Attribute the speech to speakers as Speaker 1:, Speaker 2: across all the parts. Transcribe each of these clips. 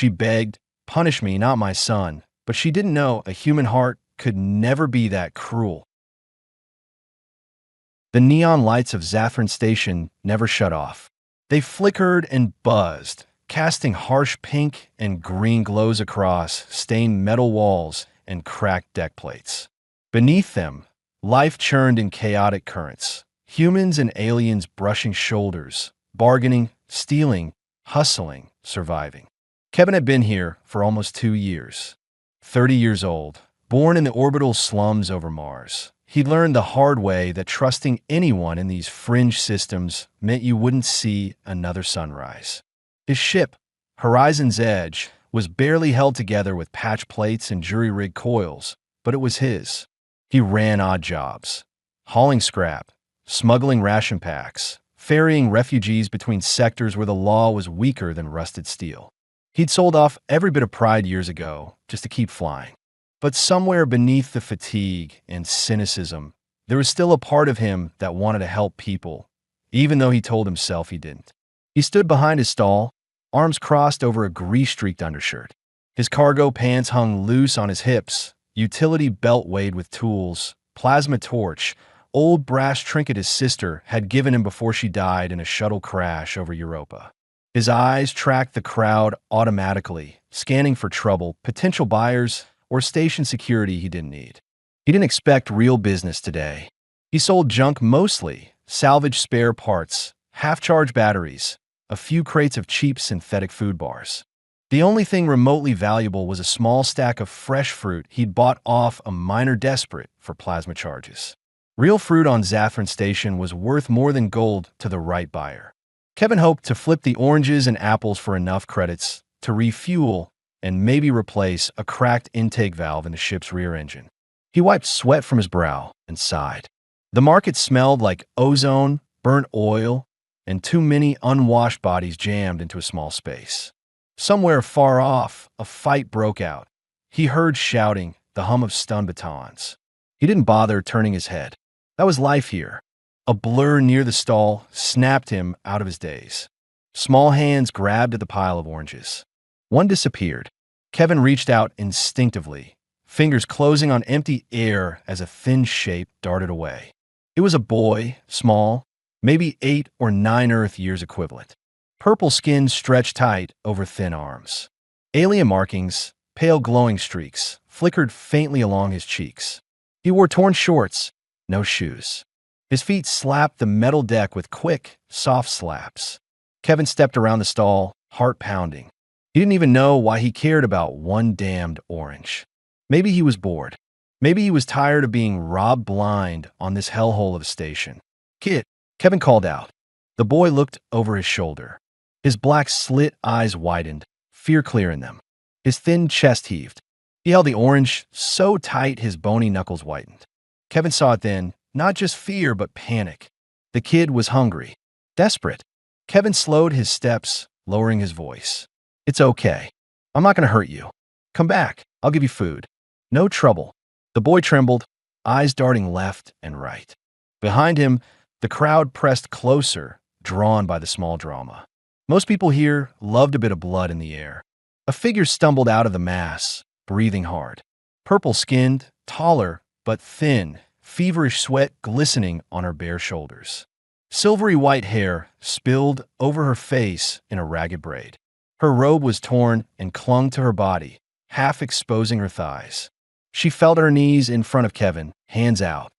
Speaker 1: She begged, "Punish me, not my son." But she didn't know a human heart could never be that cruel. The neon lights of Zaffron Station never shut off. They flickered and buzzed, casting harsh pink and green glows across stained metal walls and cracked deck plates. Beneath them, life churned in chaotic currents. Humans and aliens brushing shoulders, bargaining, stealing, hustling, surviving. Kevin had been here for almost 2 years. 30 years old, born in the orbital slums over Mars. He learned the hard way that trusting anyone in these fringe systems meant you wouldn't see another sunrise. His ship, Horizon's Edge, was barely held together with patch plates and jury-rigged coils, but it was his. He ran odd jobs, hauling scrap, smuggling ration packs, ferrying refugees between sectors where the law was weaker than rusted steel. He'd sold off every bit of pride years ago just to keep flying. But somewhere beneath the fatigue and cynicism, there was still a part of him that wanted to help people, even though he told himself he didn't. He stood behind his stall, arms crossed over a grease-streaked undershirt. His cargo pants hung loose on his hips, utility belt weighed with tools, plasma torch, old brass trinket his sister had given him before she died in a shuttle crash over Europa. His eyes tracked the crowd automatically, scanning for trouble, potential buyers, or station security he didn't need. He didn't expect real business today. He sold junk mostly, salvage spare parts, half-charge batteries, a few crates of cheap synthetic food bars. The only thing remotely valuable was a small stack of fresh fruit he'd bought off a miner desperate for plasma charges. Real fruit on Zaffron Station was worth more than gold to the right buyer. Kevin hoped to flip the oranges and apples for enough credits to refuel and maybe replace a cracked intake valve in the ship's rear engine. He wiped sweat from his brow and sighed. The market smelled like ozone, burnt oil, and too many unwashed bodies jammed into a small space. Somewhere far off, a fight broke out. He heard shouting, the hum of stun batons. He didn't bother turning his head. That was life here. A blur near the stall snapped him out of his daze. Small hands grabbed at the pile of oranges. One disappeared. Kevin reached out instinctively, fingers closing on empty air as a thin shape darted away. It was a boy, small, maybe 8 or 9 Earth years equivalent. Purple skin stretched tight over thin arms. Alien markings, pale glowing streaks, flickered faintly along his cheeks. He wore torn shorts, no shoes. His feet slapped the metal deck with quick, soft slaps. Kevin stepped around the stall, heart pounding. He didn't even know why he cared about one damned orange. Maybe he was bored. Maybe he was tired of being robbed blind on this hellhole of a station. "Kid," Kevin called out. The boy looked over his shoulder. His black slit eyes widened, fear clear in them. His thin chest heaved. He held the orange so tight his bony knuckles whitened. Kevin saw it then, not just fear but panic. The kid was hungry, desperate. Kevin slowed his steps, lowering his voice. "It's okay. I'm not going to hurt you. Come back. I'll give you food. No trouble." The boy trembled, eyes darting left and right. Behind him, the crowd pressed closer, drawn by the small drama. Most people here loved a bit of blood in the air. A figure stumbled out of the mass, breathing hard. Purple-skinned, taller, but thin, feverish sweat glistening on her bare shoulders. Silvery white hair spilled over her face in a ragged braid. Her robe was torn and clung to her body, half exposing her thighs. She fell to her knees in front of Kevin, hands out.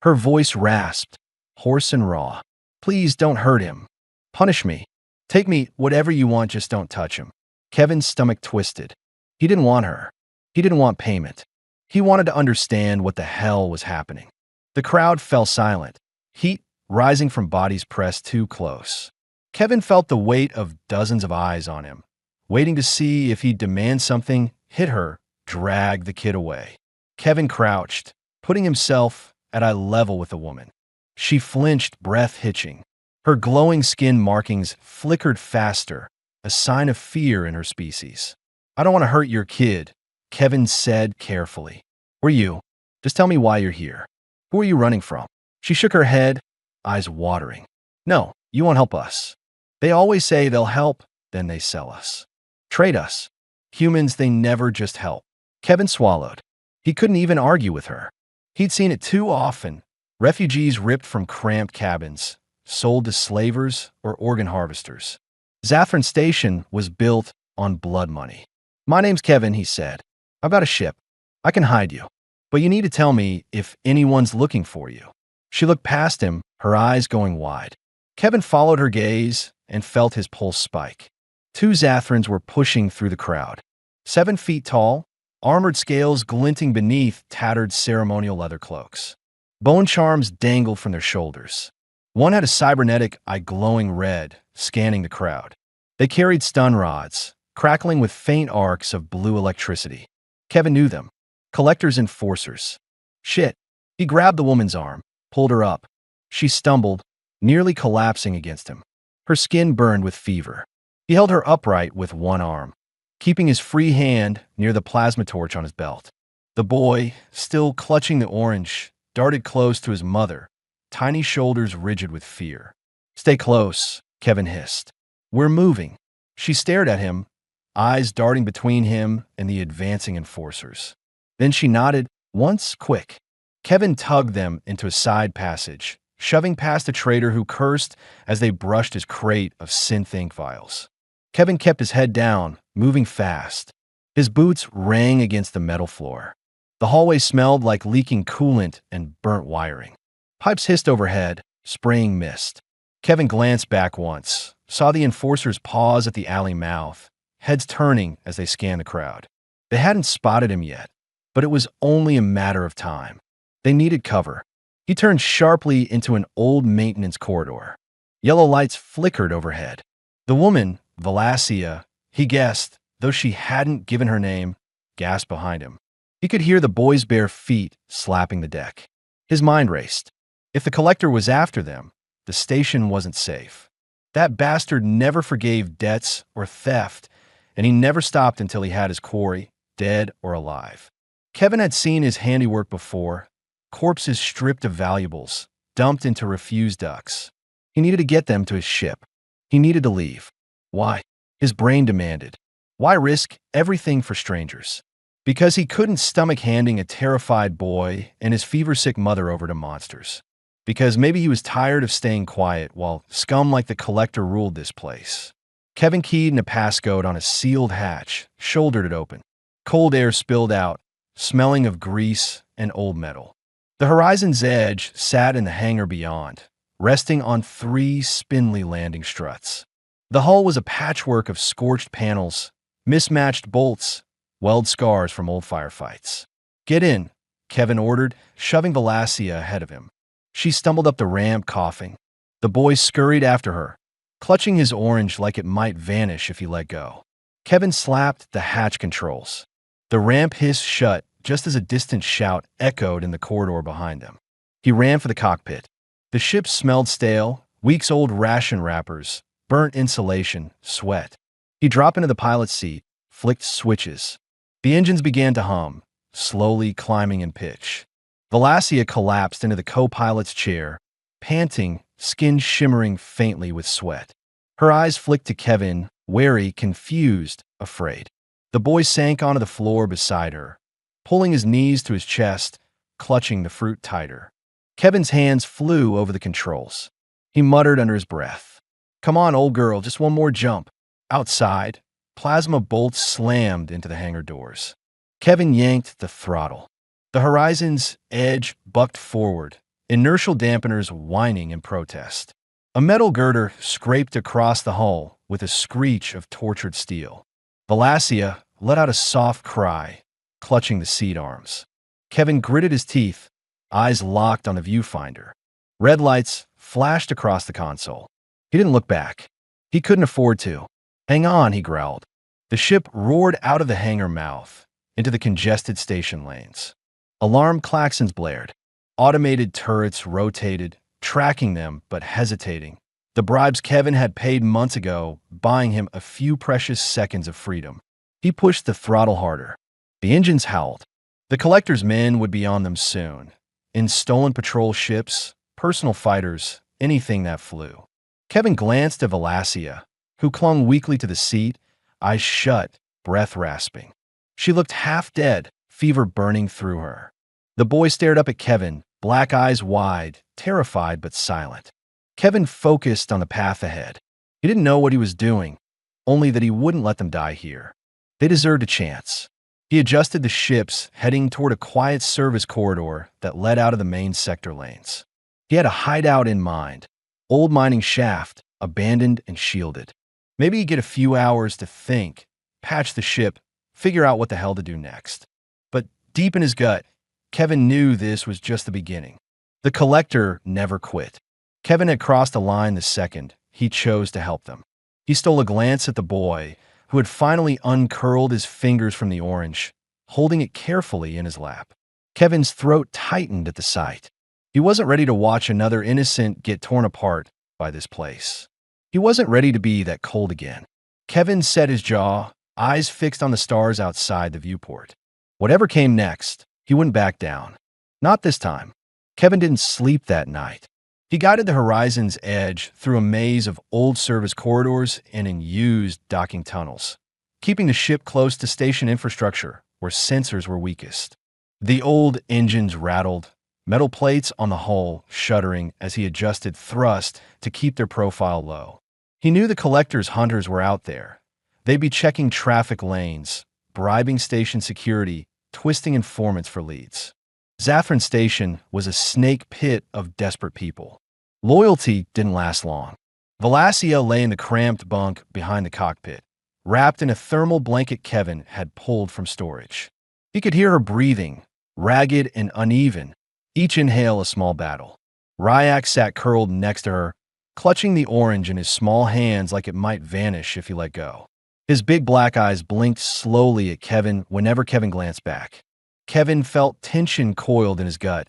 Speaker 1: Her voice rasped, hoarse and raw. "Please don't hurt him. Punish me. Take me whatever you want, just don't touch him." Kevin's stomach twisted. He didn't want her. He didn't want payment. He wanted to understand what the hell was happening. The crowd fell silent, heat rising from bodies pressed too close. Kevin felt the weight of dozens of eyes on him, waiting to see if he'd demand something, hit her, drag the kid away. Kevin crouched, putting himself at eye level with the woman. She flinched, breath hitching. Her glowing skin markings flickered faster, a sign of fear in her species. "I don't want to hurt your kid," Kevin said carefully. "Or you. Just tell me why you're here. Who are you running from?" She shook her head, eyes watering. "No, you won't help us. They always say they'll help, then they sell us. Trade us. Humans, they never just help. Kevin swallowed. He couldn't even argue with her. He'd seen it too often. Refugees ripped from cramped cabins, sold to slavers or organ harvesters. Zaffron Station was built on blood money. "My name's Kevin," he said. "I've got a ship. I can hide you. But you need to tell me if anyone's looking for you." She looked past him, her eyes going wide. Kevin followed her gaze and felt his pulse spike. Two Zathrons were pushing through the crowd. 7 feet tall, armored scales glinting beneath tattered ceremonial leather cloaks. Bone charms dangled from their shoulders. One had a cybernetic eye glowing red, scanning the crowd. They carried stun rods, crackling with faint arcs of blue electricity. Kevin knew them. Collector's enforcers. Shit. He grabbed the woman's arm, pulled her up. She stumbled, nearly collapsing against him. Her skin burned with fever. He held her upright with one arm, keeping his free hand near the plasma torch on his belt. The boy, still clutching the orange, darted close to his mother, tiny shoulders rigid with fear. "Stay close," Kevin hissed. "We're moving." She stared at him, eyes darting between him and the advancing enforcers. Then she nodded, once, quick. Kevin tugged them into a side passage, shoving past a trader who cursed as they brushed his crate of synth ink vials. Kevin kept his head down, moving fast. His boots rang against the metal floor. The hallway smelled like leaking coolant and burnt wiring. Pipes hissed overhead, spraying mist. Kevin glanced back once, saw the enforcers pause at the alley mouth, heads turning as they scanned the crowd. They hadn't spotted him yet, but it was only a matter of time. They needed cover. He turned sharply into an old maintenance corridor. Yellow lights flickered overhead. The woman, Valacia, he guessed, though she hadn't given her name, gasped behind him. He could hear the boy's bare feet slapping the deck. His mind raced. If the collector was after them, the station wasn't safe. That bastard never forgave debts or theft, and he never stopped until he had his quarry, dead or alive. Kevin had seen his handiwork before, corpses stripped of valuables, dumped into refuse ducts. He needed to get them to his ship. He needed to leave. Why? His brain demanded. Why risk everything for strangers? Because he couldn't stomach handing a terrified boy and his fever-sick mother over to monsters. Because maybe he was tired of staying quiet while scum like the collector ruled this place. Kevin keyed in a passcode on a sealed hatch, shouldered it open. Cold air spilled out, smelling of grease and old metal. The horizon's edge sat in the hangar beyond, resting on 3 spindly landing struts. The hull was a patchwork of scorched panels, mismatched bolts, weld scars from old firefights. "Get in," Kevin ordered, shoving Valacia ahead of him. She stumbled up the ramp, coughing. The boy scurried after her, clutching his orange like it might vanish if he let go. Kevin slapped the hatch controls. The ramp hissed shut just as a distant shout echoed in the corridor behind them. He ran for the cockpit. The ship smelled stale, weeks-old ration wrappers, burnt insulation, sweat. He dropped into the pilot's seat, flicked switches. The engines began to hum, slowly climbing in pitch. Valacia collapsed into the co-pilot's chair, panting, skin shimmering faintly with sweat. Her eyes flicked to Kevin, wary, confused, afraid. The boy sank onto the floor beside her, pulling his knees to his chest, clutching the fruit tighter. Kevin's hands flew over the controls. He muttered under his breath. "Come on, old girl, just one more jump." Outside, plasma bolts slammed into the hangar doors. Kevin yanked the throttle. The horizon's edge bucked forward, inertial dampeners whining in protest. A metal girder scraped across the hull with a screech of tortured steel. Valacia let out a soft cry, clutching the seat arms. Kevin gritted his teeth, eyes locked on the viewfinder. Red lights flashed across the console. He didn't look back. He couldn't afford to. "Hang on," he growled. The ship roared out of the hangar mouth into the congested station lanes. Alarm klaxons blared. Automated turrets rotated, tracking them but hesitating. The bribes Kevin had paid months ago, buying him a few precious seconds of freedom. He pushed the throttle harder. The engines howled. The collector's men would be on them soon. In stolen patrol ships, personal fighters, anything that flew. Kevin glanced at Valacia, who clung weakly to the seat, eyes shut, breath rasping. She looked half dead, fever burning through her. The boy stared up at Kevin, black eyes wide, terrified but silent. Kevin focused on the path ahead. He didn't know what he was doing, only that he wouldn't let them die here. They deserved a chance. He adjusted the ships, heading toward a quiet service corridor that led out of the main sector lanes. He had a hideout in mind, old mining shaft, abandoned and shielded. Maybe he'd get a few hours to think, patch the ship, figure out what the hell to do next. But deep in his gut, Kevin knew this was just the beginning. The Collector never quit. Kevin had crossed a line the second he chose to help them. He stole a glance at the boy, who had finally uncurled his fingers from the orange, holding it carefully in his lap. Kevin's throat tightened at the sight. He wasn't ready to watch another innocent get torn apart by this place. He wasn't ready to be that cold again. Kevin set his jaw, eyes fixed on the stars outside the viewport. Whatever came next, he wouldn't back down. Not this time. Kevin didn't sleep that night. He guided the horizon's edge through a maze of old service corridors and in used docking tunnels, keeping the ship close to station infrastructure where sensors were weakest. The old engines rattled, metal plates on the hull shuddering as he adjusted thrust to keep their profile low. He knew the Collector's hunters were out there. They'd be checking traffic lanes, bribing station security, twisting informants for leads. Zaffron Station was a snake pit of desperate people. Loyalty didn't last long. Valacia lay in the cramped bunk behind the cockpit, wrapped in a thermal blanket Kevin had pulled from storage. He could hear her breathing, ragged and uneven, each inhale a small battle. Ryak sat curled next to her, clutching the orange in his small hands like it might vanish if he let go. His big black eyes blinked slowly at Kevin whenever Kevin glanced back. Kevin felt tension coiled in his gut,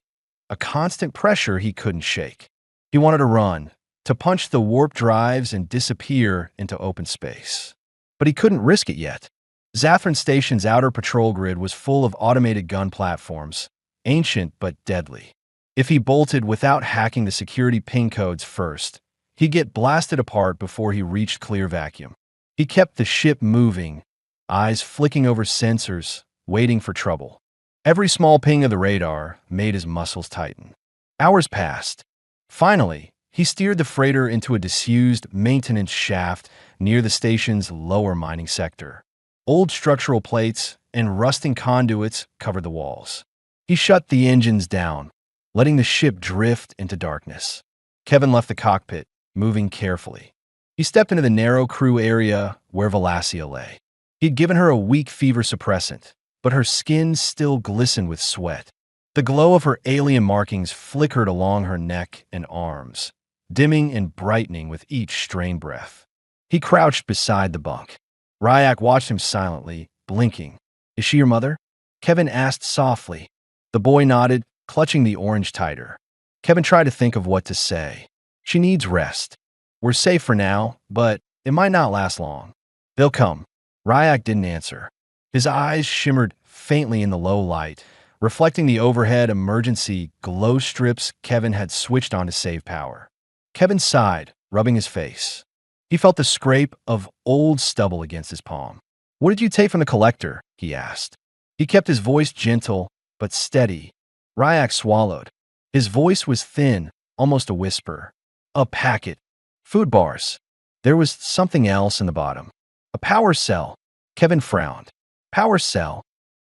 Speaker 1: a constant pressure he couldn't shake. He wanted to run, to punch the warp drives and disappear into open space. But he couldn't risk it yet. Zaffron Station's outer patrol grid was full of automated gun platforms, ancient but deadly. If he bolted without hacking the security ping codes first, he'd get blasted apart before he reached clear vacuum. He kept the ship moving, eyes flicking over sensors, waiting for trouble. Every small ping of the radar made his muscles tighten. Hours passed. Finally, he steered the freighter into a disused maintenance shaft near the station's lower mining sector. Old structural plates and rusting conduits covered the walls. He shut the engines down, letting the ship drift into darkness. Kevin left the cockpit, moving carefully. He stepped into the narrow crew area where Valacia lay. He'd given her a weak fever suppressant, but her skin still glistened with sweat. The glow of her alien markings flickered along her neck and arms, dimming and brightening with each strained breath. He crouched beside the bunk. Ryak watched him silently, blinking. "Is she your mother?" Kevin asked softly. The boy nodded, clutching the orange tighter. Kevin tried to think of what to say. "She needs rest. We're safe for now, but it might not last long. They'll come." Ryak didn't answer. His eyes shimmered faintly in the low light, reflecting the overhead emergency glow strips Kevin had switched on to save power. Kevin sighed, rubbing his face. He felt the scrape of old stubble against his palm. "What did you take from the Collector?" he asked. He kept his voice gentle, but steady. Ryak swallowed. His voice was thin, almost a whisper. "A packet. Food bars." There was something else in the bottom. "A power cell." Kevin frowned. "Power cell?"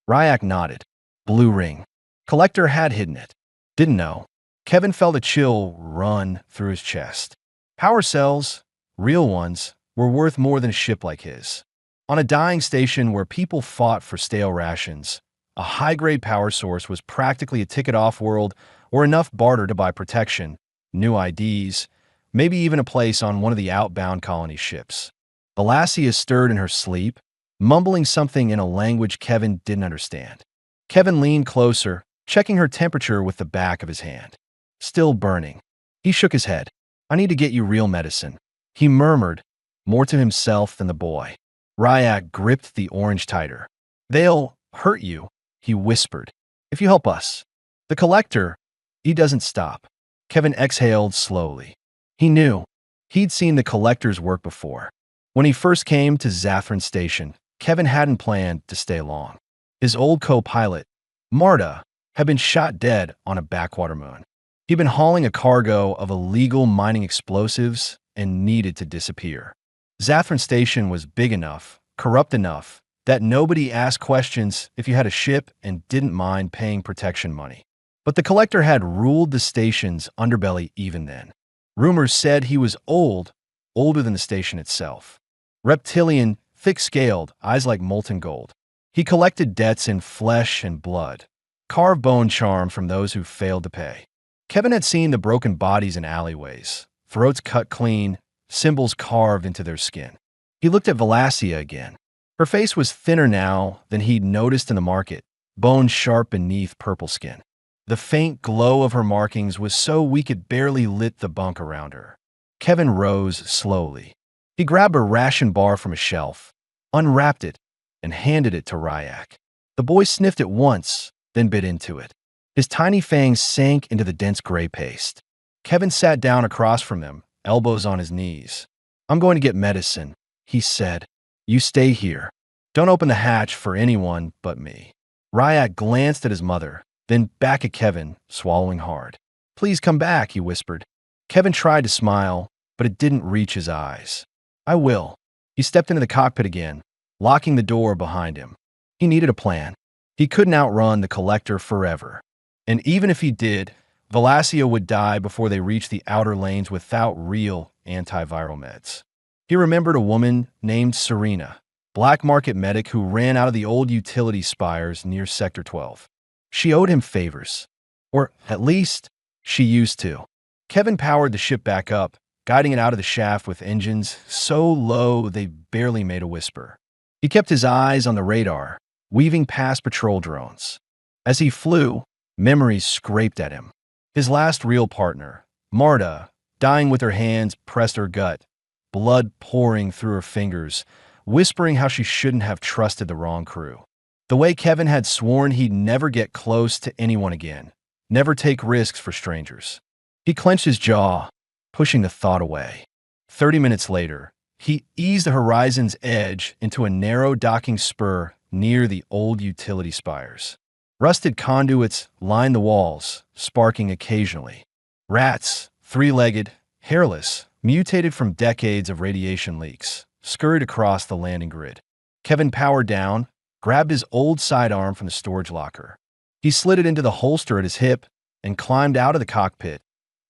Speaker 1: Ryak nodded. "Blue ring." Collector had hidden it. Didn't know. Kevin felt a chill run through his chest. Power cells, real ones, were worth more than a ship like his. On a dying station where people fought for stale rations, a high-grade power source was practically a ticket off-world or enough barter to buy protection, new IDs, maybe even a place on one of the outbound colony ships. Valacia stirred in her sleep, mumbling something in a language Kevin didn't understand. Kevin leaned closer, checking her temperature with the back of his hand. Still burning. He shook his head. "I need to get you real medicine," he murmured, more to himself than the boy. Ryak gripped the orange tighter. "They'll hurt you," he whispered, "if you help us." The Collector, he doesn't stop. Kevin exhaled slowly. He knew. He'd seen the Collector's work before. When he first came to Zaffron Station, Kevin hadn't planned to stay long. His old co-pilot, Marta, had been shot dead on a backwater moon. He'd been hauling a cargo of illegal mining explosives and needed to disappear. Zathran Station was big enough, corrupt enough, that nobody asked questions if you had a ship and didn't mind paying protection money. But the Collector had ruled the station's underbelly even then. Rumors said he was old, older than the station itself. Reptilian, thick-scaled, eyes like molten gold. He collected debts in flesh and blood, carved bone charm from those who failed to pay. Kevin had seen the broken bodies in alleyways, throats cut clean, symbols carved into their skin. He looked at Valacia again. Her face was thinner now than he'd noticed in the market, bones sharp beneath purple skin. The faint glow of her markings was so weak it barely lit the bunk around her. Kevin rose slowly. He grabbed a ration bar from a shelf, unwrapped it, and handed it to Ryak. The boy sniffed it once, then bit into it. His tiny fangs sank into the dense gray paste. Kevin sat down across from him, elbows on his knees. "I'm going to get medicine," he said. "You stay here. Don't open the hatch for anyone but me." Ryak glanced at his mother, then back at Kevin, swallowing hard. "Please come back," he whispered. Kevin tried to smile, but it didn't reach his eyes. "I will." He stepped into the cockpit again, locking the door behind him. He needed a plan. He couldn't outrun the Collector forever. And even if he did, Valacia would die before they reached the outer lanes without real antiviral meds. He remembered a woman named Serena, black market medic who ran out of the old utility spires near Sector 12. She owed him favors. Or at least, she used to. Kevin powered the ship back up, guiding it out of the shaft with engines so low they barely made a whisper. He kept his eyes on the radar, weaving past patrol drones. As he flew, memories scraped at him. His last real partner, Marta, dying with her hands pressed her gut, blood pouring through her fingers, whispering how she shouldn't have trusted the wrong crew. The way Kevin had sworn he'd never get close to anyone again, never take risks for strangers. He clenched his jaw, pushing the thought away. 30 minutes later, he eased the horizon's edge into a narrow docking spur near the old utility spires. Rusted conduits lined the walls, sparking occasionally. Rats, three-legged, hairless, mutated from decades of radiation leaks, scurried across the landing grid. Kevin powered down, grabbed his old sidearm from the storage locker. He slid it into the holster at his hip and climbed out of the cockpit,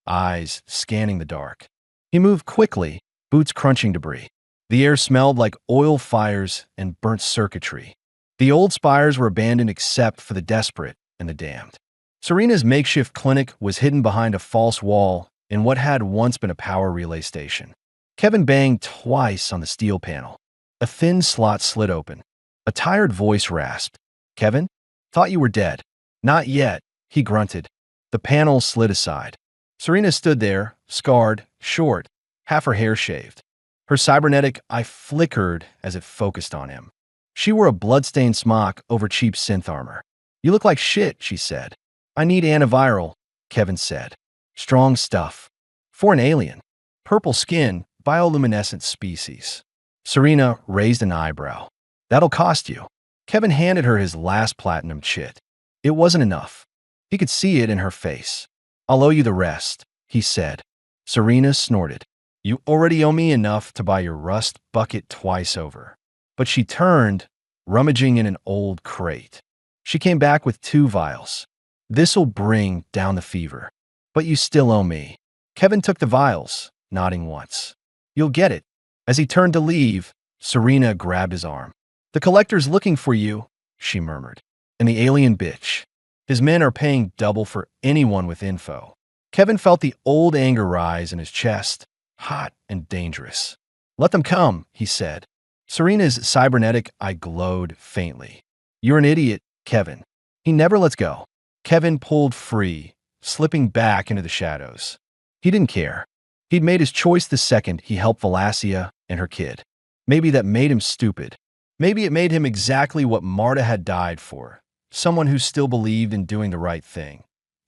Speaker 1: eyes scanning the dark. He moved quickly, boots crunching debris. The air smelled like oil fires and burnt circuitry. The old spires were abandoned except for the desperate and the damned. Serena's makeshift clinic was hidden behind a false wall in what had once been a power relay station. Kevin banged twice on the steel panel. A thin slot slid open. A tired voice rasped. "Kevin? Thought you were dead." "Not yet," he grunted. The panel slid aside. Serena stood there, scarred, short, half her hair shaved. Her cybernetic eye flickered as it focused on him. She wore a bloodstained smock over cheap synth armor. "You look like shit," she said. "I need antiviral," Kevin said. "Strong stuff. For an alien. Purple skin, bioluminescent species." Serena raised an eyebrow. "That'll cost you." Kevin handed her his last platinum chit. It wasn't enough. He could see it in her face. "I'll owe you the rest," he said. Serena snorted. "You already owe me enough to buy your rust bucket twice over." But she turned, rummaging in an old crate. She came back with 2 vials. "This'll bring down the fever. But you still owe me." Kevin took the vials, nodding once. "You'll get it." As he turned to leave, Serena grabbed his arm. "The Collector's looking for you," she murmured. "And the alien bitch. His men are paying double for anyone with info." Kevin felt the old anger rise in his chest, hot and dangerous. "Let them come," he said. Serena's cybernetic eye glowed faintly. "You're an idiot, Kevin." He never lets go. Kevin pulled free, slipping back into the shadows. He didn't care. He'd made his choice the second he helped Valacia and her kid. Maybe that made him stupid. Maybe it made him exactly what Marta had died for, someone who still believed in doing the right thing,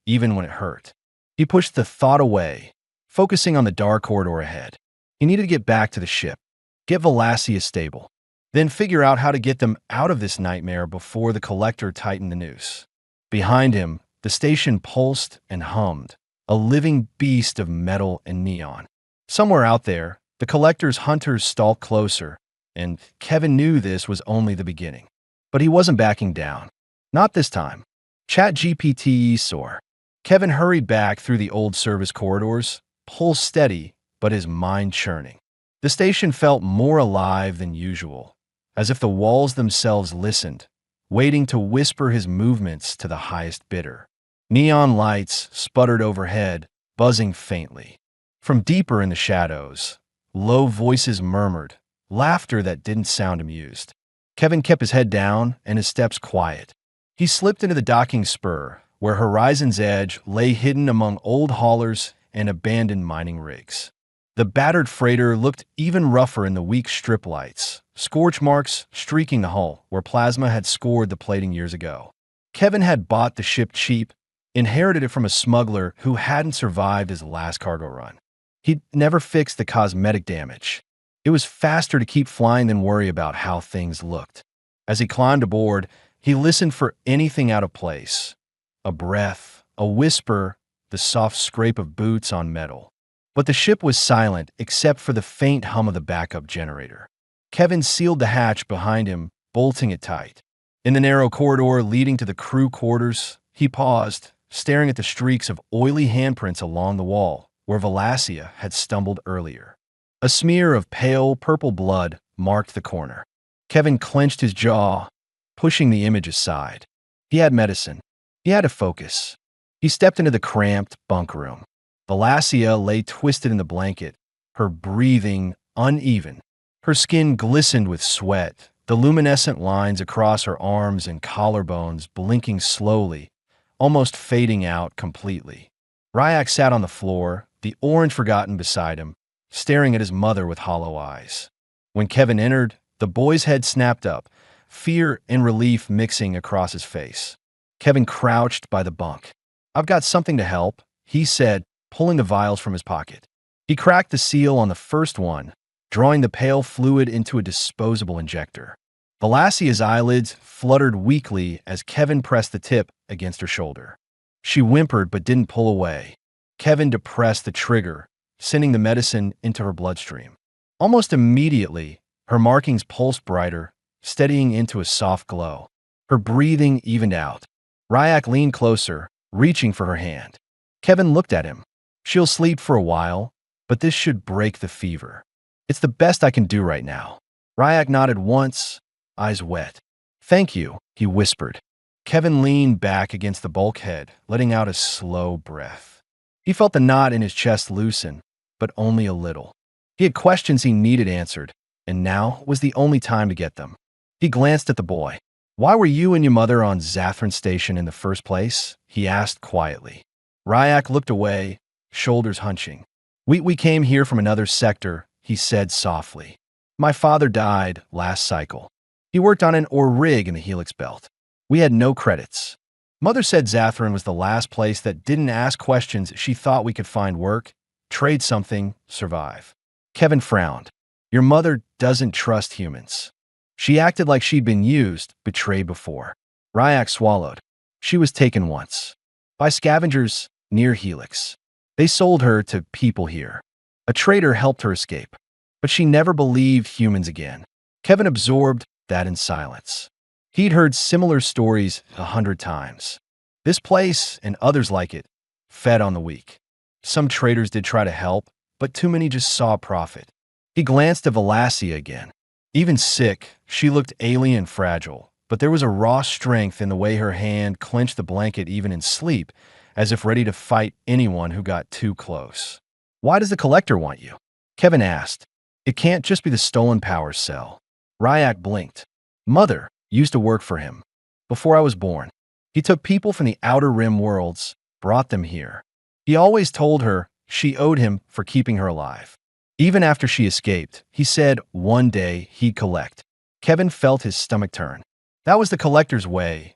Speaker 1: even when it hurt. He pushed the thought away, focusing on the dark corridor ahead. He needed to get back to the ship, get Valacia stable. then figure out how to get them out of this nightmare before the collector tightened the noose. Behind him, the station pulsed and hummed, a living beast of metal and neon. Somewhere out there, the collector's hunters stalked closer, and Kevin knew this was only the beginning. But he wasn't backing down. Not this time. ChatGPT soar. Kevin hurried back through the old service corridors, pulse steady, but his mind churning. The station felt more alive than usual, as if the walls themselves listened, waiting to whisper his movements to the highest bidder. Neon lights sputtered overhead, buzzing faintly. From deeper in the shadows, low voices murmured, laughter that didn't sound amused. Kevin kept his head down and his steps quiet. He slipped into the docking spur, where Horizon's Edge lay hidden among old haulers and abandoned mining rigs. The battered freighter looked even rougher in the weak strip lights, scorch marks streaking the hull where plasma had scored the plating years ago. Kevin had bought the ship cheap, inherited it from a smuggler who hadn't survived his last cargo run. He'd never fixed the cosmetic damage. It was faster to keep flying than worry about how things looked. As he climbed aboard, he listened for anything out of place. A breath, a whisper, the soft scrape of boots on metal. But the ship was silent except for the faint hum of the backup generator. Kevin sealed the hatch behind him, bolting it tight. In the narrow corridor leading to the crew quarters, he paused, staring at the streaks of oily handprints along the wall, where Valacia had stumbled earlier. A smear of pale purple blood marked the corner. Kevin clenched his jaw, pushing the image aside. He had medicine. He had to focus. He stepped into the cramped bunk room. Valacia lay twisted in the blanket, her breathing uneven. Her skin glistened with sweat, the luminescent lines across her arms and collarbones blinking slowly, almost fading out completely. Ryak sat on the floor, the orange forgotten beside him, staring at his mother with hollow eyes. When Kevin entered, the boy's head snapped up, fear and relief mixing across his face. Kevin crouched by the bunk. "I've got something to help," he said, pulling the vials from his pocket. He cracked the seal on the first one, drawing the pale fluid into a disposable injector. Valacia's eyelids fluttered weakly as Kevin pressed the tip against her shoulder. She whimpered but didn't pull away. Kevin depressed the trigger, sending the medicine into her bloodstream. Almost immediately, her markings pulsed brighter, steadying into a soft glow. Her breathing evened out. Ryak leaned closer, reaching for her hand. Kevin looked at him. "She'll sleep for a while, but this should break the fever. It's the best I can do right now." Ryak nodded once, eyes wet. "Thank you," he whispered. Kevin leaned back against the bulkhead, letting out a slow breath. He felt the knot in his chest loosen, but only a little. He had questions he needed answered, and now was the only time to get them. He glanced at the boy. "Why were you and your mother on Zathran Station in the first place?" he asked quietly. Ryak looked away, shoulders hunching. We came here from another sector," he said softly. "My father died last cycle. He worked on an ore rig in the Helix Belt. We had no credits. Mother said Zathran was the last place that didn't ask questions. She thought we could find work, trade something, survive." Kevin frowned. "Your mother doesn't trust humans. She acted like she'd been used, betrayed before." Ryak swallowed. "She was taken once. By scavengers near Helix. They sold her to people here. A trader helped her escape. But she never believed humans again." Kevin absorbed that in silence. He'd heard similar stories 100 times. This place, and others like it, fed on the weak. Some traders did try to help, but too many just saw profit. He glanced at Valacia again. Even sick, she looked alien and fragile, but there was a raw strength in the way her hand clenched the blanket even in sleep, as if ready to fight anyone who got too close. "Why does the collector want you?" Kevin asked. "It can't just be the stolen powers cell." Ryak blinked. "Mother used to work for him. Before I was born. He took people from the outer rim worlds, brought them here. He always told her she owed him for keeping her alive. Even after she escaped, he said one day he'd collect." Kevin felt his stomach turn. That was the collector's way.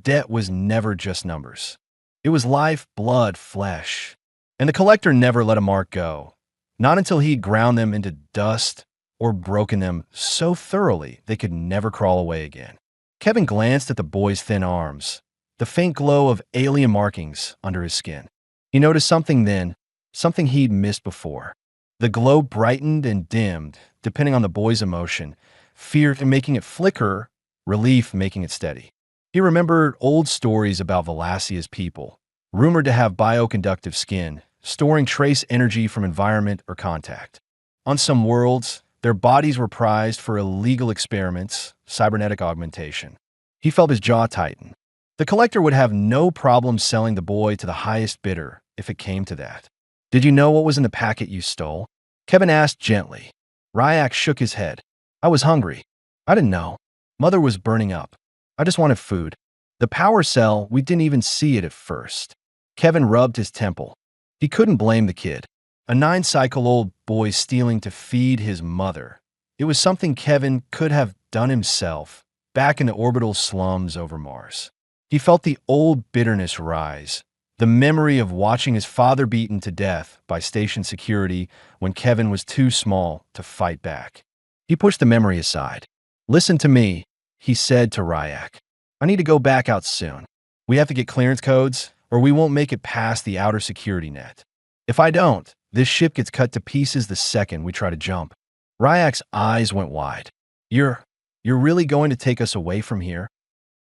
Speaker 1: Debt was never just numbers. It was life, blood, flesh. And the collector never let a mark go. Not until he'd ground them into dust, or broken them so thoroughly they could never crawl away again. Kevin glanced at the boy's thin arms, the faint glow of alien markings under his skin. He noticed something then, something he'd missed before. The glow brightened and dimmed, depending on the boy's emotion, fear making it flicker, relief making it steady. He remembered old stories about Valacia's people, rumored to have bioconductive skin, storing trace energy from environment or contact. On some worlds, their bodies were prized for illegal experiments, cybernetic augmentation. He felt his jaw tighten. The collector would have no problem selling the boy to the highest bidder if it came to that. "Did you know what was in the packet you stole?" Kevin asked gently. Ryak shook his head. "I was hungry. I didn't know. Mother was burning up. I just wanted food. The power cell, we didn't even see it at first." Kevin rubbed his temple. He couldn't blame the kid. A 9-cycle-old boy stealing to feed his mother. It was something Kevin could have done himself, back in the orbital slums over Mars. He felt the old bitterness rise, the memory of watching his father beaten to death by station security when Kevin was too small to fight back. He pushed the memory aside. "Listen to me," he said to Ryak. "I need to go back out soon. We have to get clearance codes, or we won't make it past the outer security net. If I don't, this ship gets cut to pieces the second we try to jump." Ryak's eyes went wide. You're really going to take us away from here?"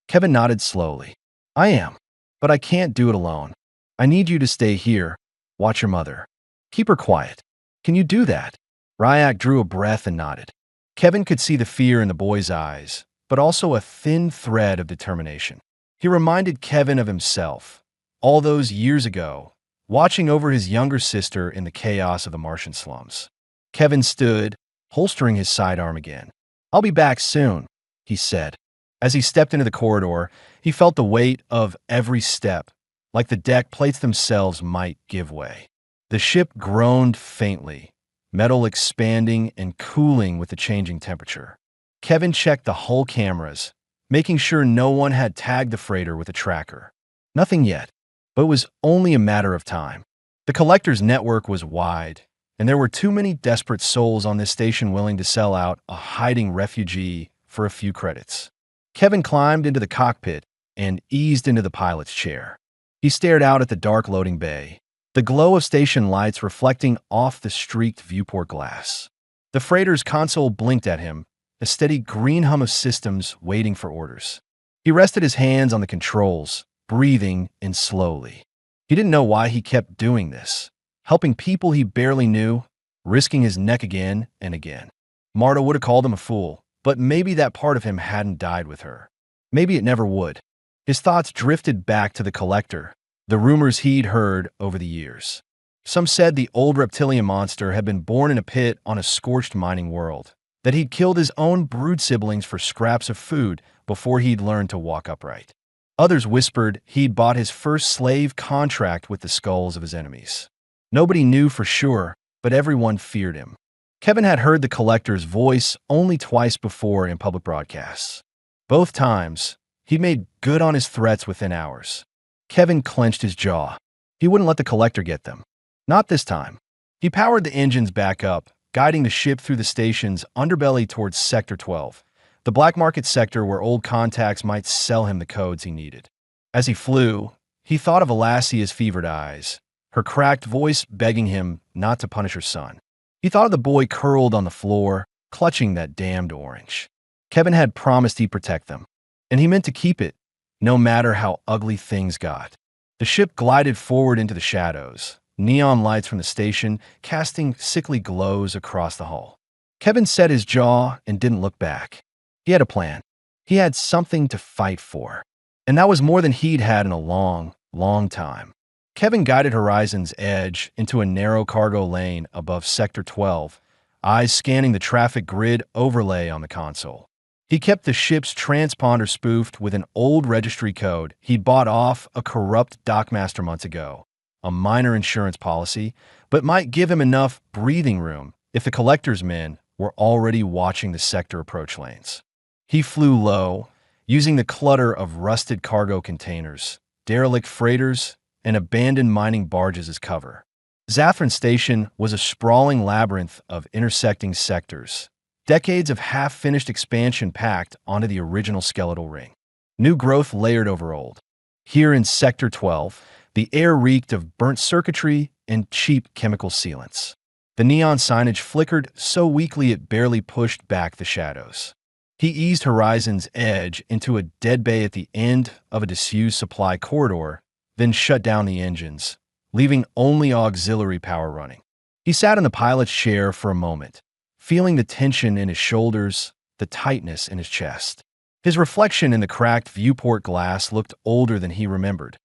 Speaker 1: Kevin nodded slowly. "I am, but I can't do it alone. I need you to stay here, watch your mother. Keep her quiet. Can you do that?" Ryak drew a breath and nodded. Kevin could see the fear in the boy's eyes, but also a thin thread of determination. He reminded Kevin of himself, all those years ago, watching over his younger sister in the chaos of the Martian slums. Kevin stood, holstering his sidearm again. "I'll be back soon," he said. As he stepped into the corridor, he felt the weight of every step, like the deck plates themselves might give way. The ship groaned faintly, metal expanding and cooling with the changing temperature. Kevin checked the hull cameras, making sure no one had tagged the freighter with a tracker. Nothing yet, but it was only a matter of time. The collector's network was wide, and there were too many desperate souls on this station willing to sell out a hiding refugee for a few credits. Kevin climbed into the cockpit and eased into the pilot's chair. He stared out at the dark loading bay, the glow of station lights reflecting off the streaked viewport glass. The freighter's console blinked at him, a steady green hum of systems waiting for orders. He rested his hands on the controls, breathing in slowly. He didn't know why he kept doing this, helping people he barely knew, risking his neck again and again. Marta would have called him a fool, but maybe that part of him hadn't died with her. Maybe it never would. His thoughts drifted back to the collector, the rumors he'd heard over the years. Some said the old reptilian monster had been born in a pit on a scorched mining world, that he'd killed his own brood siblings for scraps of food before he'd learned to walk upright. Others whispered he'd bought his first slave contract with the skulls of his enemies. Nobody knew for sure, but everyone feared him. Kevin had heard the collector's voice only twice before in public broadcasts. Both times, he made good on his threats within hours. Kevin clenched his jaw. He wouldn't let the collector get them. Not this time. He powered the engines back up, guiding the ship through the station's underbelly towards Sector 12, the black market sector where old contacts might sell him the codes he needed. As he flew, he thought of Alassia's fevered eyes, her cracked voice begging him not to punish her son. He thought of the boy curled on the floor, clutching that damned orange. Kevin had promised he'd protect them, and he meant to keep it, no matter how ugly things got. The ship glided forward into the shadows, neon lights from the station casting sickly glows across the hull. Kevin set his jaw and didn't look back. He had a plan. He had something to fight for, and that was more than he'd had in a long, long time. Kevin guided Horizon's edge into a narrow cargo lane above Sector 12, eyes scanning the traffic grid overlay on the console. He kept the ship's transponder spoofed with an old registry code he'd bought off a corrupt dockmaster months ago, a minor insurance policy, but might give him enough breathing room if the collector's men were already watching the sector approach lanes. He flew low, using the clutter of rusted cargo containers, derelict freighters, and abandoned mining barges as cover. Zaffron Station was a sprawling labyrinth of intersecting sectors, Decades of half-finished expansion packed onto the original skeletal ring. New growth layered over old. Here in Sector 12, the air reeked of burnt circuitry and cheap chemical sealants. The neon signage flickered so weakly it barely pushed back the shadows. He eased Horizon's edge into a dead bay at the end of a disused supply corridor, then shut down the engines, leaving only auxiliary power running. He sat in the pilot's chair for a moment, feeling the tension in his shoulders, the tightness in his chest. His reflection in the cracked viewport glass looked older than he remembered.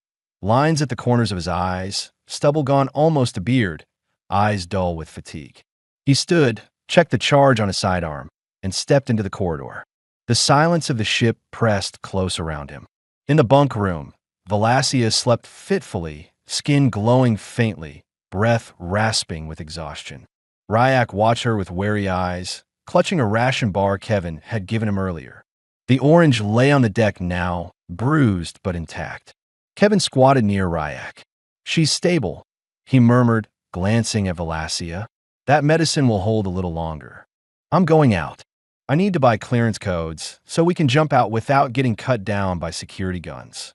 Speaker 1: Lines at the corners of his eyes, stubble gone almost to beard, eyes dull with fatigue. He stood, checked the charge on his sidearm, and stepped into the corridor. The silence of the ship pressed close around him. In the bunk room, Valacia slept fitfully, skin glowing faintly, breath rasping with exhaustion. Ryak watched her with wary eyes, clutching a ration bar Kevin had given him earlier. The orange lay on the deck now, bruised but intact. Kevin squatted near Ryak. "She's stable," he murmured, glancing at Valacia. "That medicine will hold a little longer. I'm going out. I need to buy clearance codes so we can jump out without getting cut down by security guns."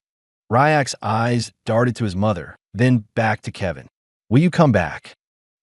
Speaker 1: Ryak's eyes darted to his mother, then back to Kevin. "Will you come back?"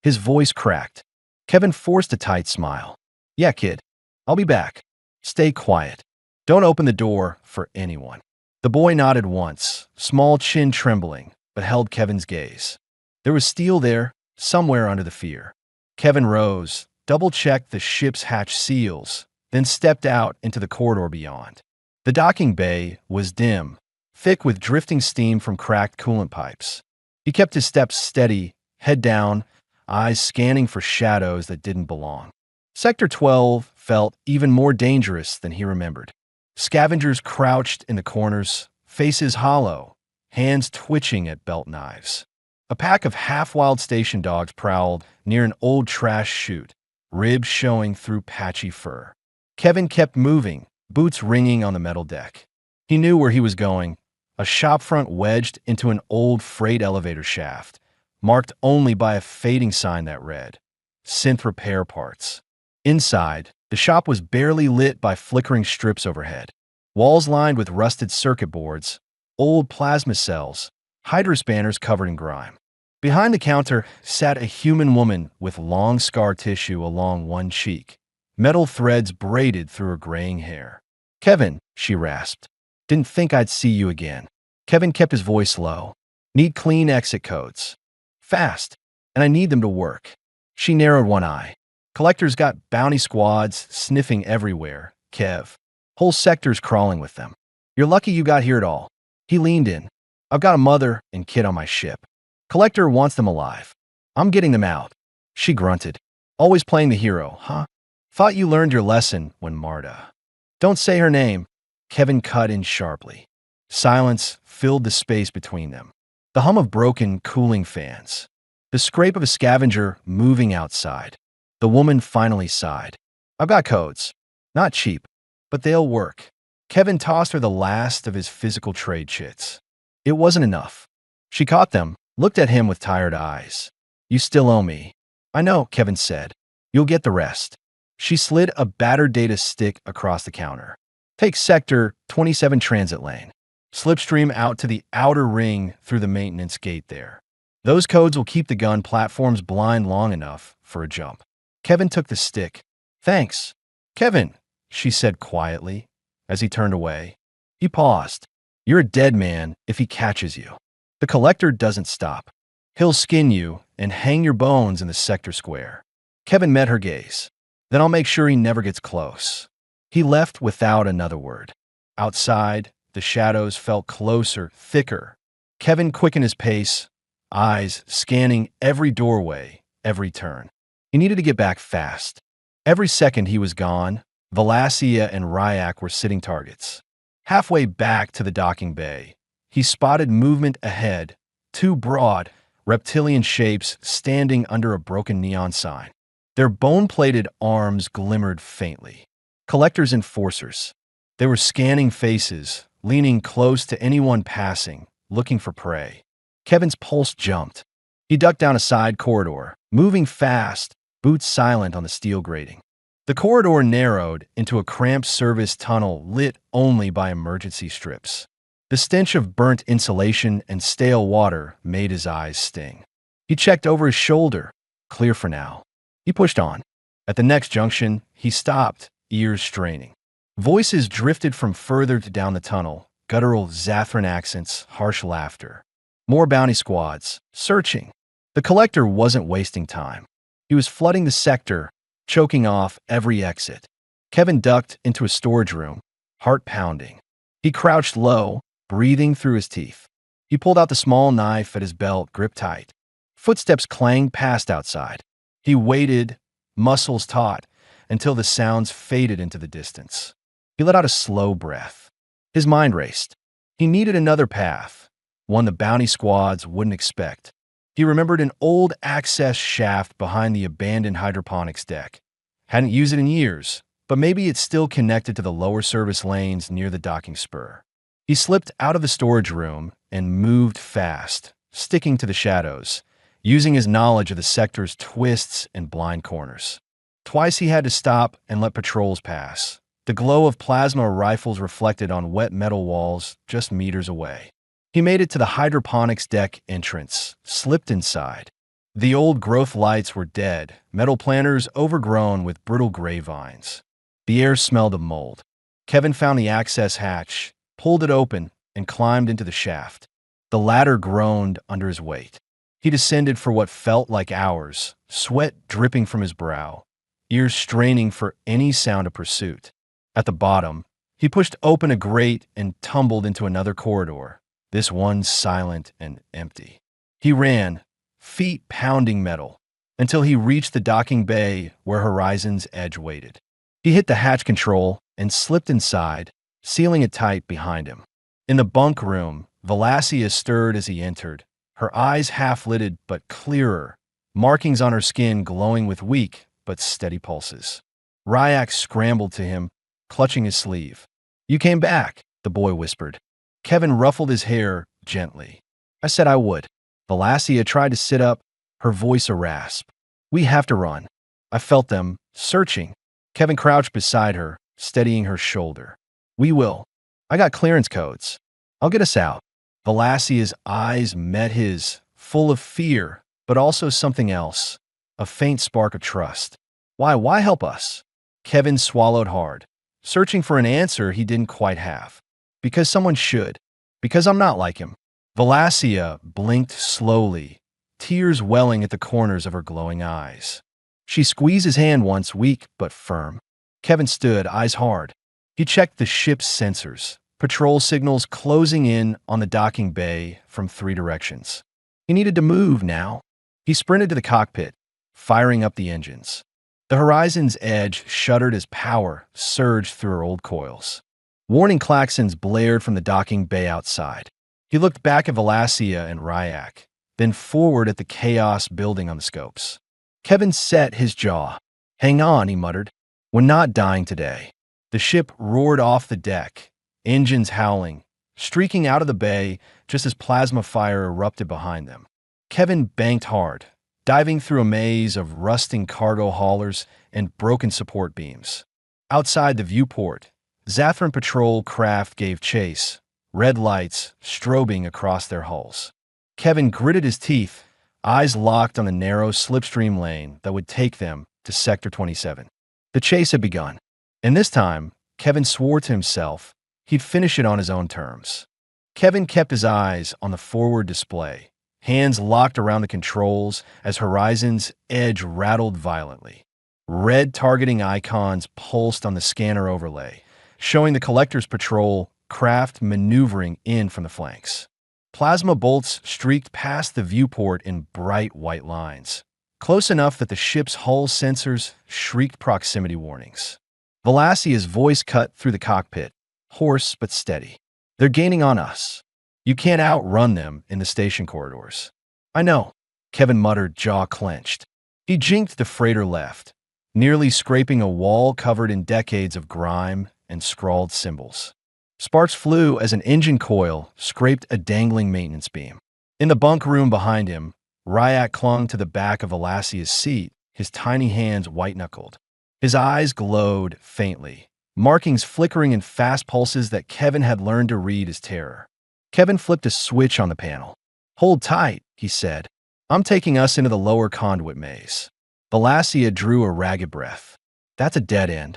Speaker 1: His voice cracked. Kevin forced a tight smile. "Yeah, kid. I'll be back. Stay quiet. Don't open the door for anyone." The boy nodded once, small chin trembling, but held Kevin's gaze. There was steel there, somewhere under the fear. Kevin rose, double-checked the ship's hatch seals, then stepped out into the corridor beyond. The docking bay was dim, thick with drifting steam from cracked coolant pipes. He kept his steps steady, head down, eyes scanning for shadows that didn't belong. Sector 12 felt even more dangerous than he remembered. Scavengers crouched in the corners, faces hollow, hands twitching at belt knives. A pack of half-wild station dogs prowled near an old trash chute, ribs showing through patchy fur. Kevin kept moving, boots ringing on the metal deck. He knew where he was going, a shopfront wedged into an old freight elevator shaft, marked only by a fading sign that read, "Synth Repair Parts." Inside, the shop was barely lit by flickering strips overhead. Walls lined with rusted circuit boards, old plasma cells, hydro spanners covered in grime. Behind the counter sat a human woman with long scar tissue along one cheek, metal threads braided through her graying hair. "Kevin," she rasped. "Didn't think I'd see you again." Kevin kept his voice low. "Need clean exit codes. Fast. And I need them to work." She narrowed one eye. "Collectors got bounty squads sniffing everywhere, Kev. Whole sectors crawling with them. You're lucky you got here at all." He leaned in. "I've got a mother and kid on my ship. Collector wants them alive. I'm getting them out." She grunted. "Always playing the hero, huh? Thought you learned your lesson when Marta." "Don't say her name." Kevin cut in sharply. Silence filled the space between them. The hum of broken cooling fans. The scrape of a scavenger moving outside. The woman finally sighed. "I've got codes. Not cheap, but they'll work." Kevin tossed her the last of his physical trade chits. It wasn't enough. She caught them, looked at him with tired eyes. "You still owe me." "I know," Kevin said. "You'll get the rest." She slid a battered data stick across the counter. "Take Sector 27 transit lane. Slipstream out to the outer ring through the maintenance gate there. Those codes will keep the gun platforms blind long enough for a jump." Kevin took the stick. "Thanks." "Kevin," she said quietly, as he turned away. He paused. "You're a dead man if he catches you. The collector doesn't stop. He'll skin you and hang your bones in the sector square." Kevin met her gaze. "Then I'll make sure he never gets close." He left without another word. Outside, the shadows felt closer, thicker. Kevin quickened his pace, eyes scanning every doorway, every turn. He needed to get back fast. Every second he was gone, Valacia and Ryak were sitting targets. Halfway back to the docking bay, he spotted movement ahead, two broad, reptilian shapes standing under a broken neon sign. Their bone-plated arms glimmered faintly. Collectors' enforcers. They were scanning faces, leaning close to anyone passing, looking for prey. Kevin's pulse jumped. He ducked down a side corridor, moving fast, boots silent on the steel grating. The corridor narrowed into a cramped service tunnel lit only by emergency strips. The stench of burnt insulation and stale water made his eyes sting. He checked over his shoulder. Clear for now. He pushed on. At the next junction, he stopped, ears straining. Voices drifted from further down the tunnel, guttural Zathran accents, harsh laughter. More bounty squads, searching. The collector wasn't wasting time. He was flooding the sector, choking off every exit. Kevin ducked into a storage room, heart pounding. He crouched low, breathing through his teeth. He pulled out the small knife at his belt, gripped tight. Footsteps clanged past outside. He waited, muscles taut, until the sounds faded into the distance. He let out a slow breath. His mind raced. He needed another path, one the bounty squads wouldn't expect. He remembered an old access shaft behind the abandoned hydroponics deck. Hadn't used it in years, but maybe it's still connected to the lower service lanes near the docking spur. He slipped out of the storage room and moved fast, sticking to the shadows, using his knowledge of the sector's twists and blind corners. Twice he had to stop and let patrols pass. The glow of plasma rifles reflected on wet metal walls just meters away. He made it to the hydroponics deck entrance, slipped inside. The old growth lights were dead, metal planters overgrown with brittle gray vines. The air smelled of mold. Kevin found the access hatch, pulled it open, and climbed into the shaft. The ladder groaned under his weight. He descended for what felt like hours, sweat dripping from his brow, ears straining for any sound of pursuit. At the bottom, he pushed open a grate and tumbled into another corridor, this one silent and empty. He ran, feet pounding metal, until he reached the docking bay where Horizon's edge waited. He hit the hatch control and slipped inside, sealing it tight behind him. In the bunk room, Valacia stirred as he entered, her eyes half-lidded but clearer, markings on her skin glowing with weak but steady pulses. Ryak scrambled to him, clutching his sleeve. "You came back," the boy whispered. Kevin ruffled his hair gently. "I said I would." Valacia tried to sit up, her voice a rasp. "We have to run." I felt them, searching. Kevin crouched beside her, steadying her shoulder. "We will. I got clearance codes. I'll get us out." Valacia's eyes met his, full of fear, but also something else, a faint spark of trust. Why help us?" Kevin swallowed hard, searching for an answer he didn't quite have. "Because someone should. Because I'm not like him." Valacia blinked slowly, tears welling at the corners of her glowing eyes. She squeezed his hand once, weak but firm. Kevin stood, eyes hard. He checked the ship's sensors, patrol signals closing in on the docking bay from 3 directions. He needed to move now. He sprinted to the cockpit, firing up the engines. The Horizon's edge shuddered as power surged through her old coils. Warning klaxons blared from the docking bay outside. He looked back at Valacia and Ryak, then forward at the chaos building on the scopes. Kevin set his jaw. "Hang on," he muttered. "We're not dying today." The ship roared off the deck, engines howling, streaking out of the bay just as plasma fire erupted behind them. Kevin banked hard, diving through a maze of rusting cargo haulers and broken support beams. Outside the viewport, Zathran patrol craft gave chase, red lights strobing across their hulls. Kevin gritted his teeth, eyes locked on the narrow slipstream lane that would take them to Sector 27. The chase had begun, and this time, Kevin swore to himself he'd finish it on his own terms. Kevin kept his eyes on the forward display, hands locked around the controls as Horizon's edge rattled violently. Red targeting icons pulsed on the scanner overlay, showing the Collector's patrol craft maneuvering in from the flanks. Plasma bolts streaked past the viewport in bright white lines, close enough that the ship's hull sensors shrieked proximity warnings. Valacia's voice cut through the cockpit, hoarse but steady. "They're gaining on us. You can't outrun them in the station corridors." "I know," Kevin muttered, jaw clenched. He jinked the freighter left, nearly scraping a wall covered in decades of grime and scrawled symbols. Sparks flew as an engine coil scraped a dangling maintenance beam. In the bunk room behind him, Ryak clung to the back of Valacia's seat, his tiny hands white-knuckled. His eyes glowed faintly, markings flickering in fast pulses that Kevin had learned to read as terror. Kevin flipped a switch on the panel. "Hold tight," he said. "I'm taking us into the lower conduit maze." Valacia drew a ragged breath. "That's a dead end."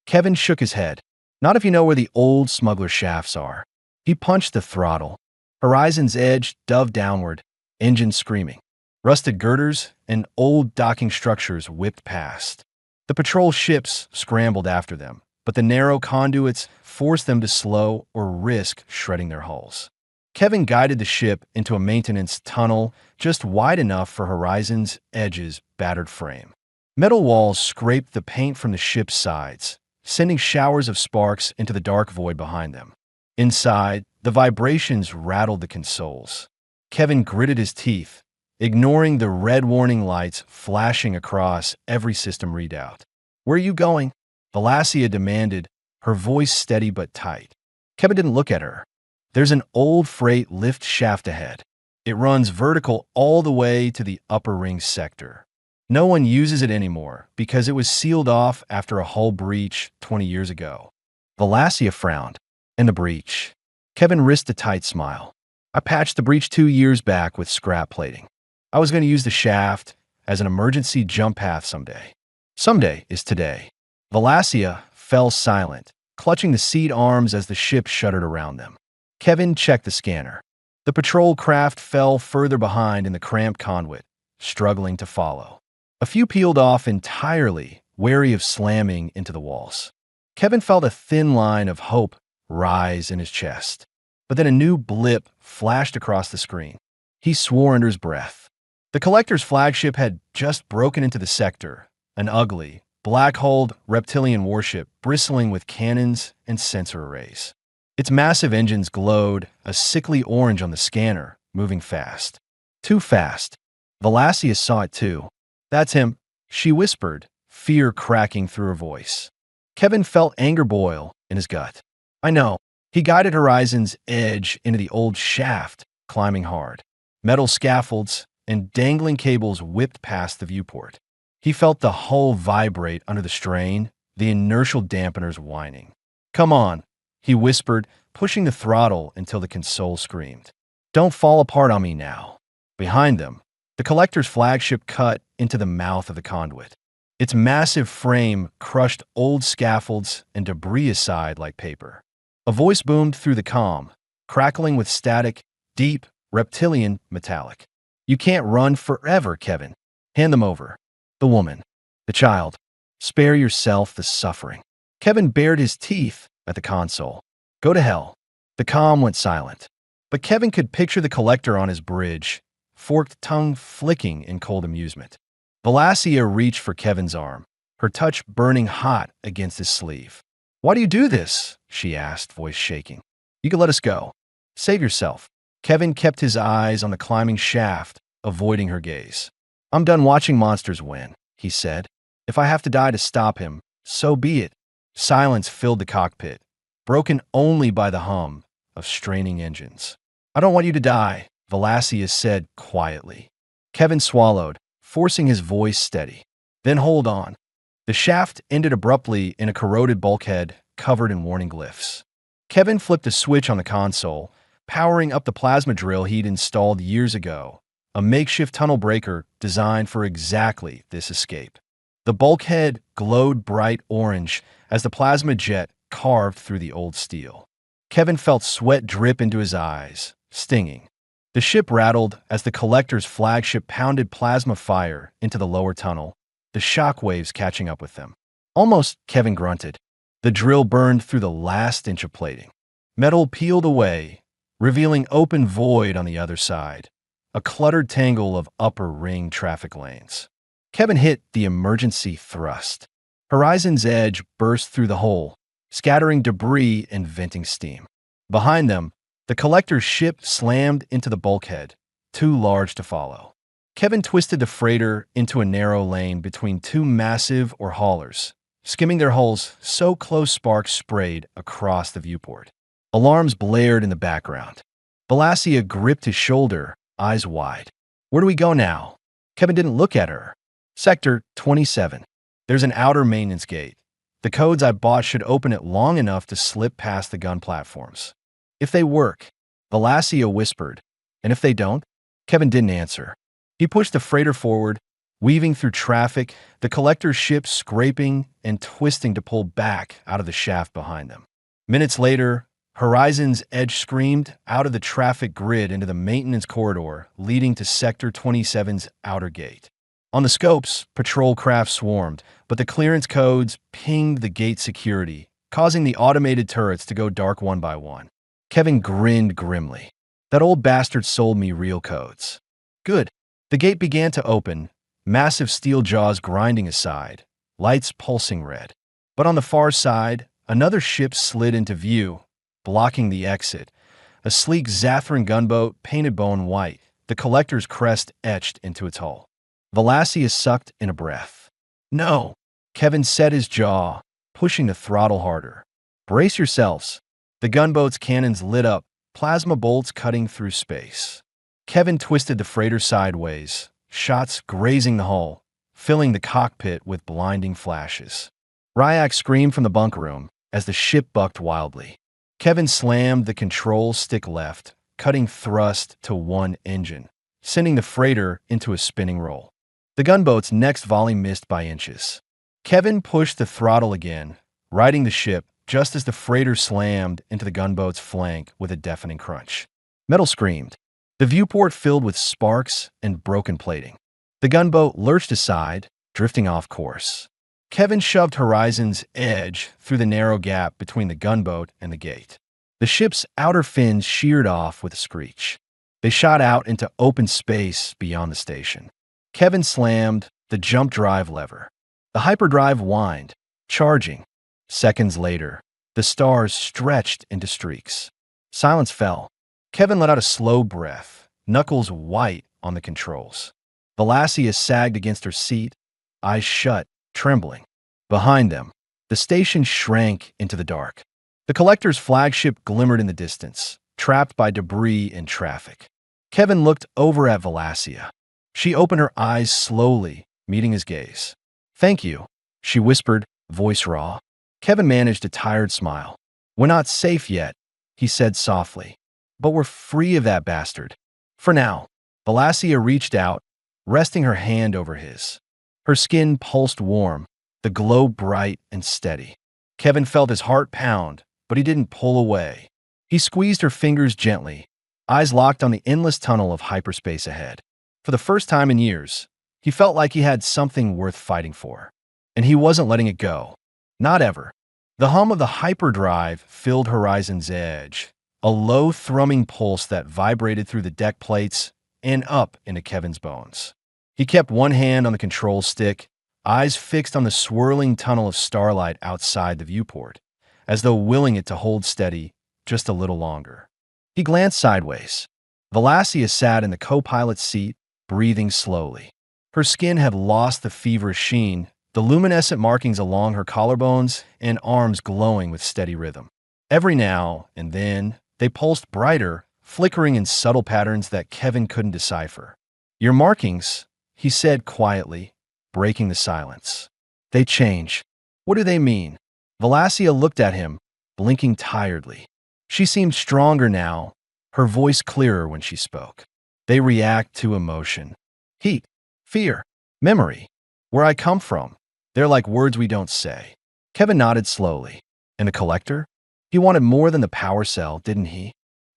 Speaker 1: Kevin shook his head. "Not if you know where the old smuggler shafts are." He punched the throttle. Horizon's edge dove downward, engine screaming. Rusted girders and old docking structures whipped past. The patrol ships scrambled after them, but the narrow conduits forced them to slow or risk shredding their hulls. Kevin guided the ship into a maintenance tunnel just wide enough for Horizon's edge's battered frame. Metal walls scraped the paint from the ship's sides, sending showers of sparks into the dark void behind them. Inside, the vibrations rattled the consoles. Kevin gritted his teeth, ignoring the red warning lights flashing across every system readout. "Where are you going?" Valacia demanded, her voice steady but tight. Kevin didn't look at her. "There's an old freight lift shaft ahead. It runs vertical all the way to the upper ring sector. No one uses it anymore because it was sealed off after a hull breach 20 years ago." Valacia frowned. "And the breach?" Kevin risked a tight smile. "I patched the breach 2 years back with scrap plating. I was going to use the shaft as an emergency jump path someday. Someday is today." Valacia fell silent, clutching the seat arms as the ship shuddered around them. Kevin checked the scanner. The patrol craft fell further behind in the cramped conduit, struggling to follow. A few peeled off entirely, wary of slamming into the walls. Kevin felt a thin line of hope rise in his chest. But then a new blip flashed across the screen. He swore under his breath. The Collector's flagship had just broken into the sector, an ugly, black-hulled reptilian warship bristling with cannons and sensor arrays. Its massive engines glowed a sickly orange on the scanner, moving fast. Too fast. Valacia saw it too. "That's him," she whispered, fear cracking through her voice. Kevin felt anger boil in his gut. "I know." He guided Horizon's edge into the old shaft, climbing hard. Metal scaffolds and dangling cables whipped past the viewport. He felt the hull vibrate under the strain, the inertial dampeners whining. "Come on," he whispered, pushing the throttle until the console screamed. "Don't fall apart on me now." Behind them, the Collector's flagship cut into the mouth of the conduit. Its massive frame crushed old scaffolds and debris aside like paper. A voice boomed through the comm, crackling with static, deep, reptilian metallic. "You can't run forever, Kevin. Hand them over. The woman. The child. Spare yourself the suffering." Kevin bared his teeth at the console. "Go to hell." The comm went silent. But Kevin could picture the Collector on his bridge, forked tongue flicking in cold amusement. Valacia reached for Kevin's arm, her touch burning hot against his sleeve. "Why do you do this?" she asked, voice shaking. "You can let us go. Save yourself." Kevin kept his eyes on the climbing shaft, avoiding her gaze. "I'm done watching monsters win," he said. "If I have to die to stop him, so be it." Silence filled the cockpit, broken only by the hum of straining engines. "I don't want you to die," Valacia said quietly. Kevin swallowed, forcing his voice steady. "Then hold on." The shaft ended abruptly in a corroded bulkhead covered in warning glyphs. Kevin flipped a switch on the console, powering up the plasma drill he'd installed years ago, a makeshift tunnel breaker designed for exactly this escape. The bulkhead glowed bright orange as the plasma jet carved through the old steel. Kevin felt sweat drip into his eyes, stinging. The ship rattled as the Collector's flagship pounded plasma fire into the lower tunnel, the shock waves catching up with them. "Almost," Kevin grunted. The drill burned through the last inch of plating. Metal peeled away, revealing open void on the other side, a cluttered tangle of upper ring traffic lanes. Kevin hit the emergency thrust. Horizon's edge burst through the hole, scattering debris and venting steam. Behind them, the Collector's ship slammed into the bulkhead, too large to follow. Kevin twisted the freighter into a narrow lane between two massive haulers, skimming their hulls so close sparks sprayed across the viewport. Alarms blared in the background. Valacia gripped his shoulder, eyes wide. "Where do we go now?" Kevin didn't look at her. "Sector 27. There's an outer maintenance gate. The codes I bought should open it long enough to slip past the gun platforms. If they work, Valacia whispered. And if they don't? Kevin didn't answer. He pushed the freighter forward, weaving through traffic, the collector's ship scraping and twisting to pull back out of the shaft behind them. Minutes later, Horizon's Edge screamed out of the traffic grid into the maintenance corridor leading to Sector 27's outer gate. On the scopes, patrol craft swarmed, but the clearance codes pinged the gate security, causing the automated turrets to go dark one by one. Kevin grinned grimly. That old bastard sold me real codes. Good. The gate began to open, massive steel jaws grinding aside, lights pulsing red. But on the far side, another ship slid into view, blocking the exit. A sleek Zathran gunboat painted bone white, the collector's crest etched into its hull. Valacia sucked in a breath. No! Kevin set his jaw, pushing the throttle harder. Brace yourselves. The gunboat's cannons lit up, plasma bolts cutting through space. Kevin twisted the freighter sideways, shots grazing the hull, filling the cockpit with blinding flashes. Ryak screamed from the bunk room as the ship bucked wildly. Kevin slammed the control stick left, cutting thrust to one engine, sending the freighter into a spinning roll. The gunboat's next volley missed by inches. Kevin pushed the throttle again, riding the ship just as the freighter slammed into the gunboat's flank with a deafening crunch. Metal screamed. The viewport filled with sparks and broken plating. The gunboat lurched aside, drifting off course. Kevin shoved Horizon's Edge through the narrow gap between the gunboat and the gate. The ship's outer fins sheared off with a screech. They shot out into open space beyond the station. Kevin slammed the jump drive lever. The hyperdrive whined, charging. Seconds later, the stars stretched into streaks. Silence fell. Kevin let out a slow breath, knuckles white on the controls. Valacia sagged against her seat, eyes shut, trembling. Behind them, the station shrank into the dark. The collector's flagship glimmered in the distance, trapped by debris and traffic. Kevin looked over at Valacia. She opened her eyes slowly, meeting his gaze. "Thank you," she whispered, voice raw. Kevin managed a tired smile. "We're not safe yet," he said softly. "But we're free of that bastard. For now." Valacia reached out, resting her hand over his. Her skin pulsed warm, the glow bright and steady. Kevin felt his heart pound, but he didn't pull away. He squeezed her fingers gently, eyes locked on the endless tunnel of hyperspace ahead. For the first time in years, he felt like he had something worth fighting for. And he wasn't letting it go. Not ever. The hum of the hyperdrive filled Horizon's Edge, a low thrumming pulse that vibrated through the deck plates and up into Kevin's bones. He kept one hand on the control stick, eyes fixed on the swirling tunnel of starlight outside the viewport, as though willing it to hold steady just a little longer. He glanced sideways. Valacia sat in the co-pilot's seat, breathing slowly. Her skin had lost the feverish sheen, the luminescent markings along her collarbones and arms glowing with steady rhythm. Every now and then, they pulsed brighter, flickering in subtle patterns that Kevin couldn't decipher. "Your markings," he said quietly, breaking the silence. "They change. What do they mean?" Valacia looked at him, blinking tiredly. She seemed stronger now, her voice clearer when she spoke. "They react to emotion. Heat, fear, memory. Where I come from. They're like words we don't say." Kevin nodded slowly. "And the collector? He wanted more than the power cell, didn't he?"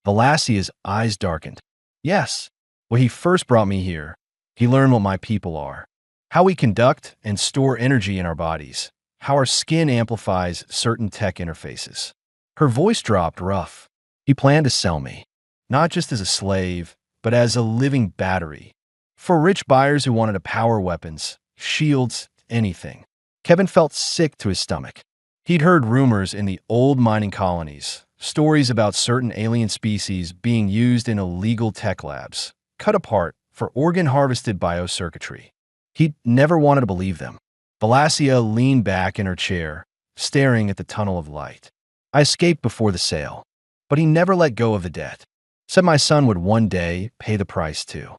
Speaker 1: Valacia's eyes darkened. "Yes. When he first brought me here, he learned what my people are. How we conduct and store energy in our bodies. How our skin amplifies certain tech interfaces." Her voice dropped rough. "He planned to sell me. Not just as a slave, but as a living battery. For rich buyers who wanted power weapons, shields, anything." Kevin felt sick to his stomach. He'd heard rumors in the old mining colonies, stories about certain alien species being used in illegal tech labs, cut apart for organ-harvested biocircuitry. He'd never wanted to believe them. Valacia leaned back in her chair, staring at the tunnel of light. "I escaped before the sale, but he never let go of the debt. Said my son would one day pay the price too."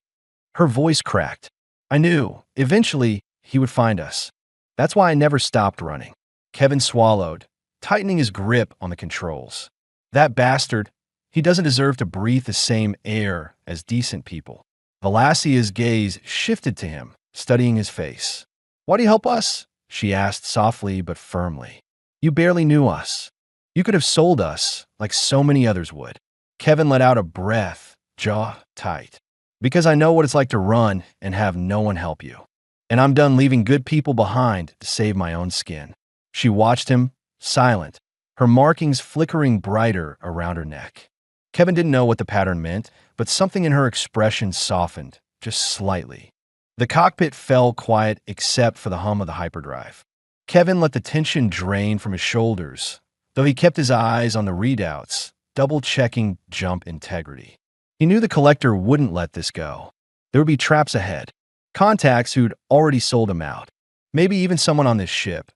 Speaker 1: Her voice cracked. "I knew, eventually, he would find us. That's why I never stopped running. Kevin swallowed, tightening his grip on the controls. That bastard, he doesn't deserve to breathe the same air as decent people. Valacia's gaze shifted to him, studying his face. Why do you help us? She asked softly but firmly. You barely knew us. You could have sold us, like so many others would. Kevin let out a breath, jaw tight. Because I know what it's like to run and have no one help you. And I'm done leaving good people behind to save my own skin. She watched him, silent, her markings flickering brighter around her neck. Kevin didn't know what the pattern meant, but something in her expression softened, just slightly. The cockpit fell quiet except for the hum of the hyperdrive. Kevin let the tension drain from his shoulders, though he kept his eyes on the readouts, double-checking jump integrity. He knew the collector wouldn't let this go. There would be traps ahead, contacts who'd already sold him out, maybe even someone on this ship,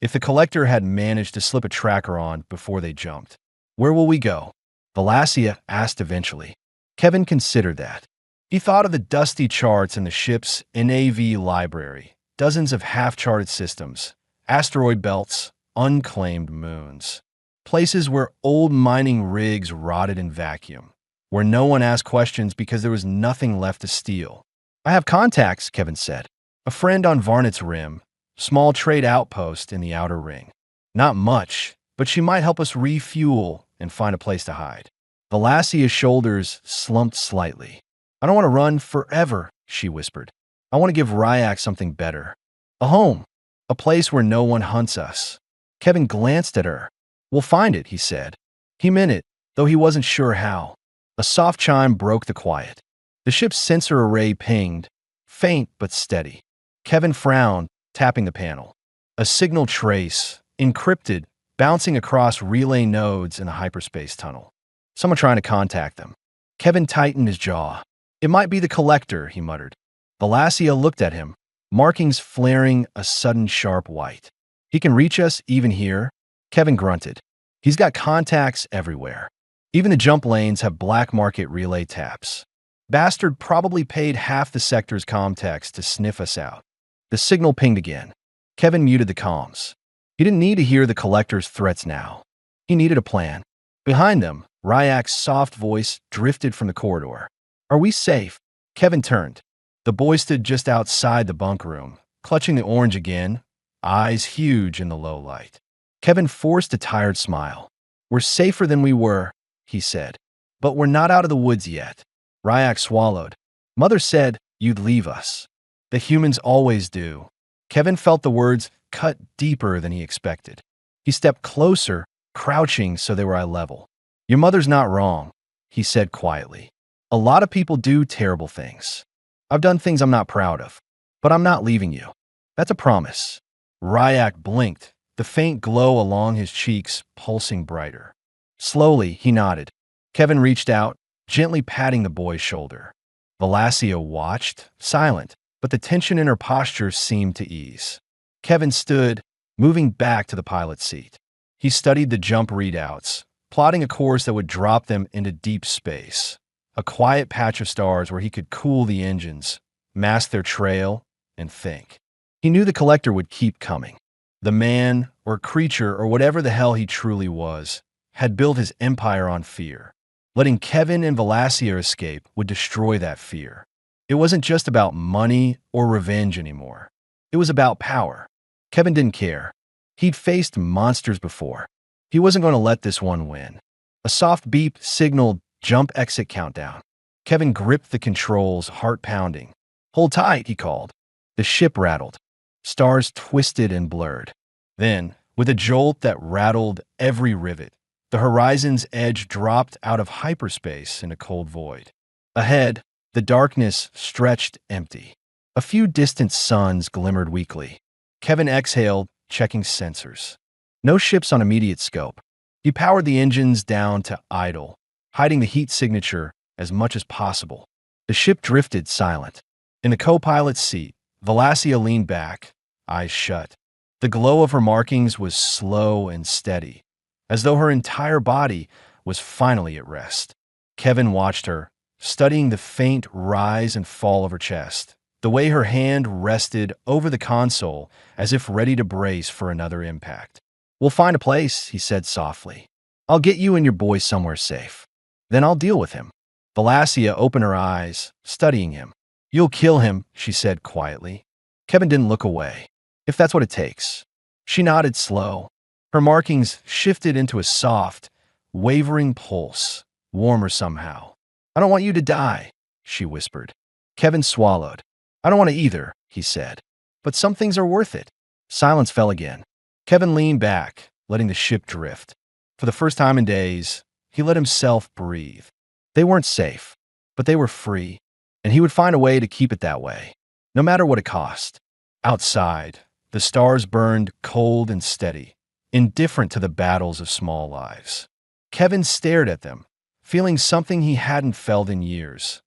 Speaker 1: if the collector had managed to slip a tracker on before they jumped. Where will we go? Valacia asked eventually. Kevin considered that. He thought of the dusty charts in the ship's NAV library, dozens of half-charted systems, asteroid belts, unclaimed moons, places where old mining rigs rotted in vacuum, where no one asked questions because there was nothing left to steal. I have contacts, Kevin said. A friend on Varnet's Rim, small trade outpost in the outer ring. Not much, but she might help us refuel and find a place to hide. Valacia's shoulders slumped slightly. I don't want to run forever, she whispered. I want to give Ryak something better. A home. A place where no one hunts us. Kevin glanced at her. We'll find it, he said. He meant it, though he wasn't sure how. A soft chime broke the quiet. The ship's sensor array pinged, faint but steady. Kevin frowned, tapping the panel. A signal trace, encrypted, bouncing across relay nodes in the hyperspace tunnel. Someone trying to contact them. Kevin tightened his jaw. It might be the collector, he muttered. Valacia looked at him, markings flaring a sudden sharp white. He can reach us even here? Kevin grunted. He's got contacts everywhere. Even the jump lanes have black market relay taps. Bastard probably paid half the sector's comtext to sniff us out. The signal pinged again. Kevin muted the comms. He didn't need to hear the collector's threats now. He needed a plan. Behind them, Ryak's soft voice drifted from the corridor. Are we safe? Kevin turned. The boy stood just outside the bunk room, clutching the orange again, eyes huge in the low light. Kevin forced a tired smile. We're safer than we were, he said. But we're not out of the woods yet. Ryak swallowed. Mother said you'd leave us. The humans always do. Kevin felt the words cut deeper than he expected. He stepped closer, crouching so they were eye level. Your mother's not wrong, he said quietly. A lot of people do terrible things. I've done things I'm not proud of, but I'm not leaving you. That's a promise. Ryak blinked, the faint glow along his cheeks pulsing brighter. Slowly, he nodded. Kevin reached out, gently patting the boy's shoulder. Valacia watched, silent, but the tension in her posture seemed to ease. Kevin stood, moving back to the pilot's seat. He studied the jump readouts, plotting a course that would drop them into deep space. A quiet patch of stars where he could cool the engines, mask their trail, and think. He knew the collector would keep coming. The man, or creature, or whatever the hell he truly was, had built his empire on fear. Letting Kevin and Valacia escape would destroy that fear. It wasn't just about money or revenge anymore. It was about power. Kevin didn't care. He'd faced monsters before. He wasn't going to let this one win. A soft beep signaled jump exit countdown. Kevin gripped the controls, heart pounding. Hold tight, he called. The ship rattled. Stars twisted and blurred. Then, with a jolt that rattled every rivet, the horizon's edge dropped out of hyperspace in a cold void. Ahead, the darkness stretched empty. A few distant suns glimmered weakly. Kevin exhaled, checking sensors. No ships on immediate scope. He powered the engines down to idle, hiding the heat signature as much as possible. The ship drifted silent. In the co-pilot's seat, Valacia leaned back, eyes shut. The glow of her markings was slow and steady, as though her entire body was finally at rest. Kevin watched her, studying the faint rise and fall of her chest, the way her hand rested over the console as if ready to brace for another impact. "We'll find a place," he said softly. "I'll get you and your boy somewhere safe. Then I'll deal with him." Valasia opened her eyes, studying him. "You'll kill him," she said quietly. Kevin didn't look away. "If that's what it takes." She nodded slow. Her markings shifted into a soft, wavering pulse, warmer somehow. "I don't want you to die," she whispered. Kevin swallowed. "I don't want to either," he said. "But some things are worth it." Silence fell again. Kevin leaned back, letting the ship drift. For the first time in days, he let himself breathe. They weren't safe, but they were free, and he would find a way to keep it that way, no matter what it cost. Outside, the stars burned cold and steady, indifferent to the battles of small lives. Kevin stared at them, feeling something he hadn't felt in years.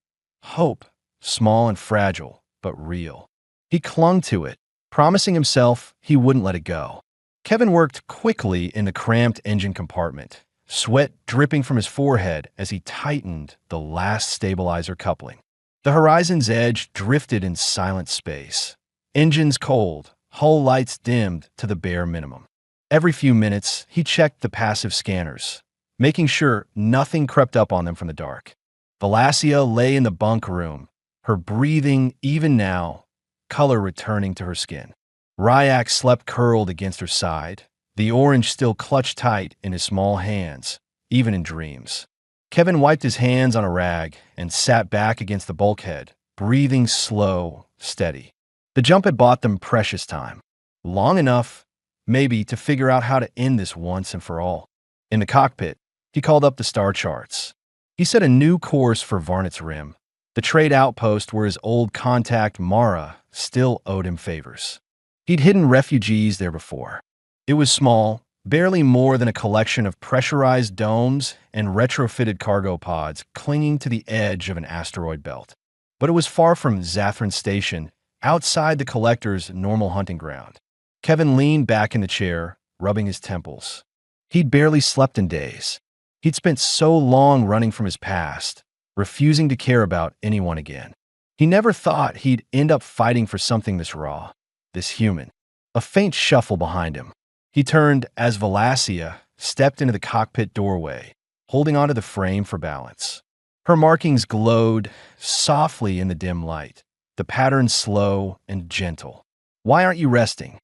Speaker 1: Hope, small and fragile, but real. He clung to it, promising himself he wouldn't let it go. Kevin worked quickly in the cramped engine compartment, sweat dripping from his forehead as he tightened the last stabilizer coupling. The horizon's edge drifted in silent space. Engines cold, hull lights dimmed to the bare minimum. Every few minutes, he checked the passive scanners, making sure nothing crept up on them from the dark. Valasia lay in the bunk room, her breathing even now, color returning to her skin. Ryak slept curled against her side, the orange still clutched tight in his small hands, even in dreams. Kevin wiped his hands on a rag and sat back against the bulkhead, breathing slow, steady. The jump had bought them precious time. Long enough, maybe, to figure out how to end this once and for all. In the cockpit, he called up the star charts. He set a new course for Varnet's Rim, the trade outpost where his old contact Mara still owed him favors. He'd hidden refugees there before. It was small, barely more than a collection of pressurized domes and retrofitted cargo pods clinging to the edge of an asteroid belt. But it was far from Zathran Station, outside the Collector's normal hunting ground. Kevin leaned back in the chair, rubbing his temples. He'd barely slept in days. He'd spent so long running from his past, refusing to care about anyone again. He never thought he'd end up fighting for something this raw, this human. A faint shuffle behind him. He turned as Valasia stepped into the cockpit doorway, holding onto the frame for balance. Her markings glowed softly in the dim light, the pattern slow and gentle. "Why aren't you resting?"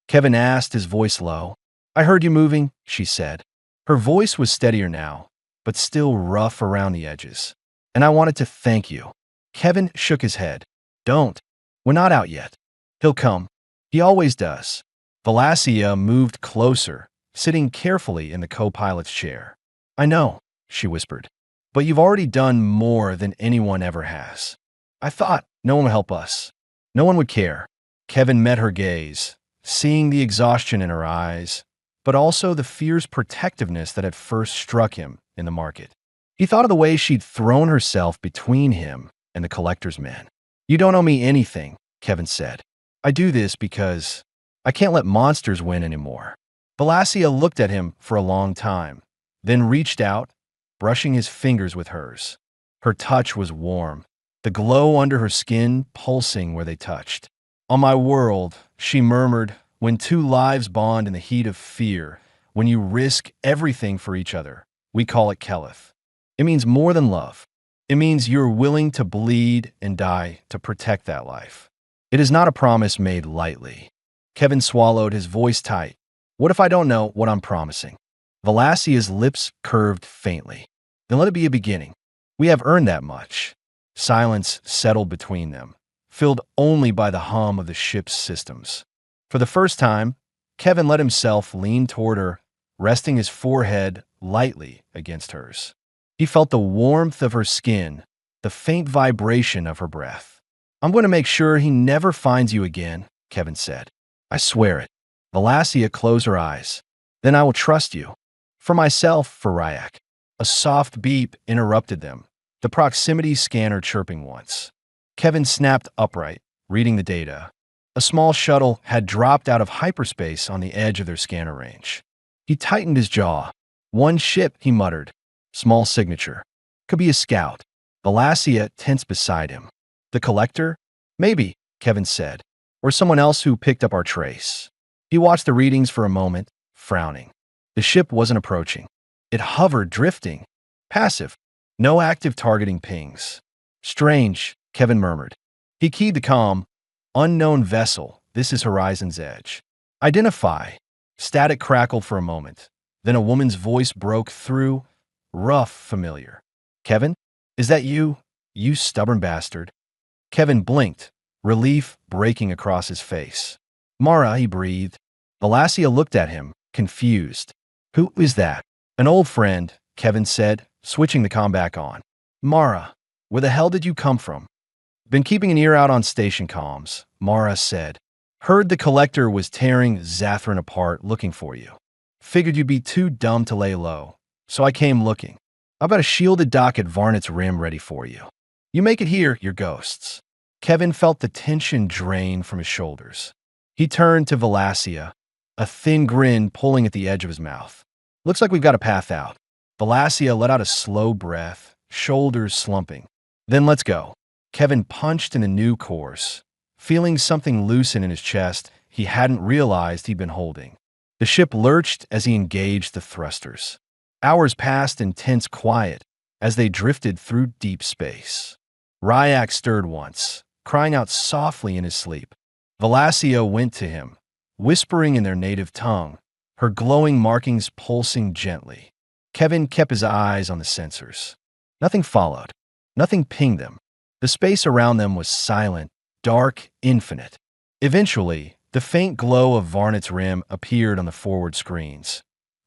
Speaker 1: Kevin asked, his voice low. "I heard you moving," she said. Her voice was steadier now, but still rough around the edges. "And I wanted to thank you." Kevin shook his head. "Don't. We're not out yet. He'll come. He always does." Valasia moved closer, sitting carefully in the co-pilot's chair. "I know," she whispered, "but you've already done more than anyone ever has. I thought no one would help us. No one would care." Kevin met her gaze, seeing the exhaustion in her eyes, but also the fierce protectiveness that had first struck him in the market. He thought of the way she'd thrown herself between him and the Collector's men. "You don't owe me anything," Kevin said. "I do this because I can't let monsters win anymore." Valasia looked at him for a long time, then reached out, brushing his fingers with hers. Her touch was warm, the glow under her skin pulsing where they touched. "On my world," she murmured, "when two lives bond in the heat of fear, when you risk everything for each other, we call it Keleth. It means more than love. It means you're willing to bleed and die to protect that life. It is not a promise made lightly." Kevin swallowed, his voice tight. "What if I don't know what I'm promising?" Valasia's lips curved faintly. "Then let it be a beginning. We have earned that much." Silence settled between them, filled only by the hum of the ship's systems. For the first time, Kevin let himself lean toward her, resting his forehead lightly against hers. He felt the warmth of her skin, the faint vibration of her breath. "I'm going to make sure he never finds you again," Kevin said. "I swear it." Valasia closed her eyes. "Then I will trust you. For myself, for Ryak." A soft beep interrupted them, the proximity scanner chirping once. Kevin snapped upright, reading the data. A small shuttle had dropped out of hyperspace on the edge of their scanner range. He tightened his jaw. "One ship," he muttered. "Small signature. Could be a scout." Valasia tensed beside him. "The Collector? Maybe, Kevin said, or someone else who picked up our trace. He watched the readings for a moment, frowning. The ship wasn't approaching. It hovered, drifting. Passive. No active targeting pings. Strange, Kevin murmured. He keyed the comm. Unknown vessel. This is Horizon's Edge. Identify. Static crackled for a moment. Then a woman's voice broke through. Rough, familiar. Kevin? Is that you? You stubborn bastard. Kevin blinked, relief breaking across his face. Mara, he breathed. Valacia looked at him, confused. Who is that? An old friend, Kevin said, switching the comm back on. Mara, where the hell did you come from? Been keeping an ear out on station comms, Mara said. Heard the collector was tearing Zathran apart looking for you. Figured you'd be too dumb to lay low, so I came looking. I've got a shielded dock at Varnet's Rim ready for you. You make it here, you're ghosts. Kevin felt the tension drain from his shoulders. He turned to Valacia, a thin grin pulling at the edge of his mouth. Looks like we've got a path out. Valacia let out a slow breath, shoulders slumping. Then let's go. Kevin punched in a new course, feeling something loosen in his chest he hadn't realized he'd been holding. The ship lurched as he engaged the thrusters. Hours passed in tense quiet as they drifted through deep space. Ryak stirred once, crying out softly in his sleep. Valacia went to him, whispering in their native tongue, her glowing markings pulsing gently. Kevin kept his eyes on the sensors. Nothing followed. Nothing pinged them. The space around them was silent, dark, infinite. Eventually, the faint glow of Varnet's Rim appeared on the forward screens.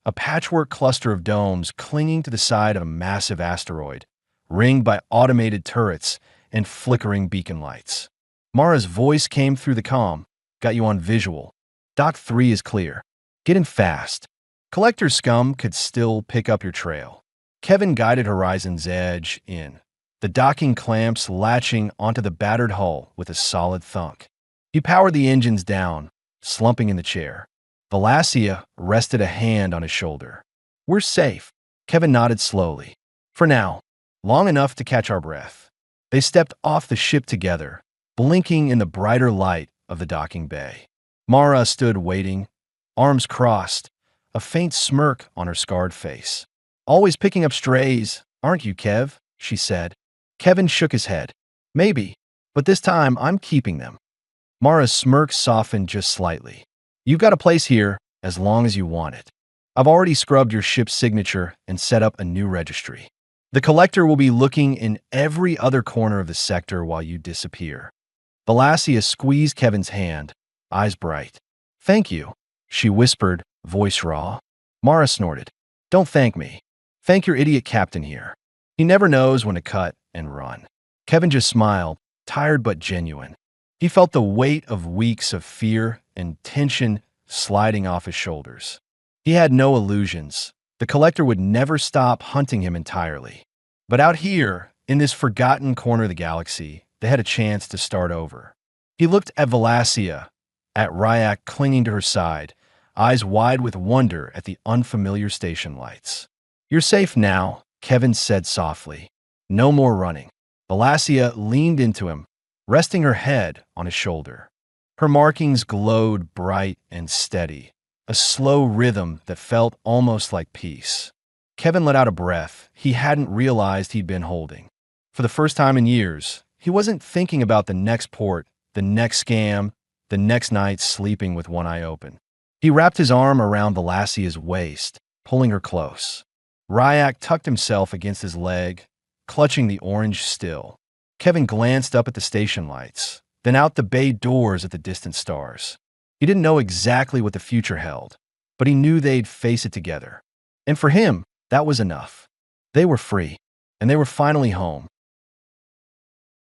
Speaker 1: A patchwork cluster of domes clinging to the side of a massive asteroid, ringed by automated turrets and flickering beacon lights. Mara's voice came through the comm. Got you on visual. Dock 3 is clear. Get in fast. Collector scum could still pick up your trail. Kevin guided Horizon's Edge in, the docking clamps latching onto the battered hull with a solid thunk. He powered the engines down, slumping in the chair. Valacia rested a hand on his shoulder. We're safe. Kevin nodded slowly. For now, long enough to catch our breath. They stepped off the ship together, blinking in the brighter light of the docking bay. Mara stood waiting, arms crossed, a faint smirk on her scarred face. Always picking up strays, aren't you, Kev? She said. Kevin shook his head. Maybe, but this time I'm keeping them. Mara's smirk softened just slightly. You've got a place here as long as you want it. I've already scrubbed your ship's signature and set up a new registry. The collector will be looking in every other corner of the sector while you disappear. Valacia squeezed Kevin's hand, eyes bright. Thank you, she whispered, voice raw. Mara snorted. Don't thank me. Thank your idiot captain here. He never knows when to cut and run. Kevin just smiled, tired but genuine. He felt the weight of weeks of fear and tension sliding off his shoulders. He had no illusions. The collector would never stop hunting him entirely. But out here, in this forgotten corner of the galaxy, they had a chance to start over. He looked at Valacia, at Ryak clinging to her side, eyes wide with wonder at the unfamiliar station lights. You're safe now, Kevin said softly. No more running. Valacia leaned into him, resting her head on his shoulder. Her markings glowed bright and steady, a slow rhythm that felt almost like peace. Kevin let out a breath he hadn't realized he'd been holding. For the first time in years, he wasn't thinking about the next port, the next scam, the next night sleeping with one eye open. He wrapped his arm around Valacia's waist, pulling her close. Ryak tucked himself against his leg, clutching the orange still. Kevin glanced up at the station lights, then out the bay doors at the distant stars. He didn't know exactly what the future held, but he knew they'd face it together. And for him, that was enough. They were free, and they were finally home.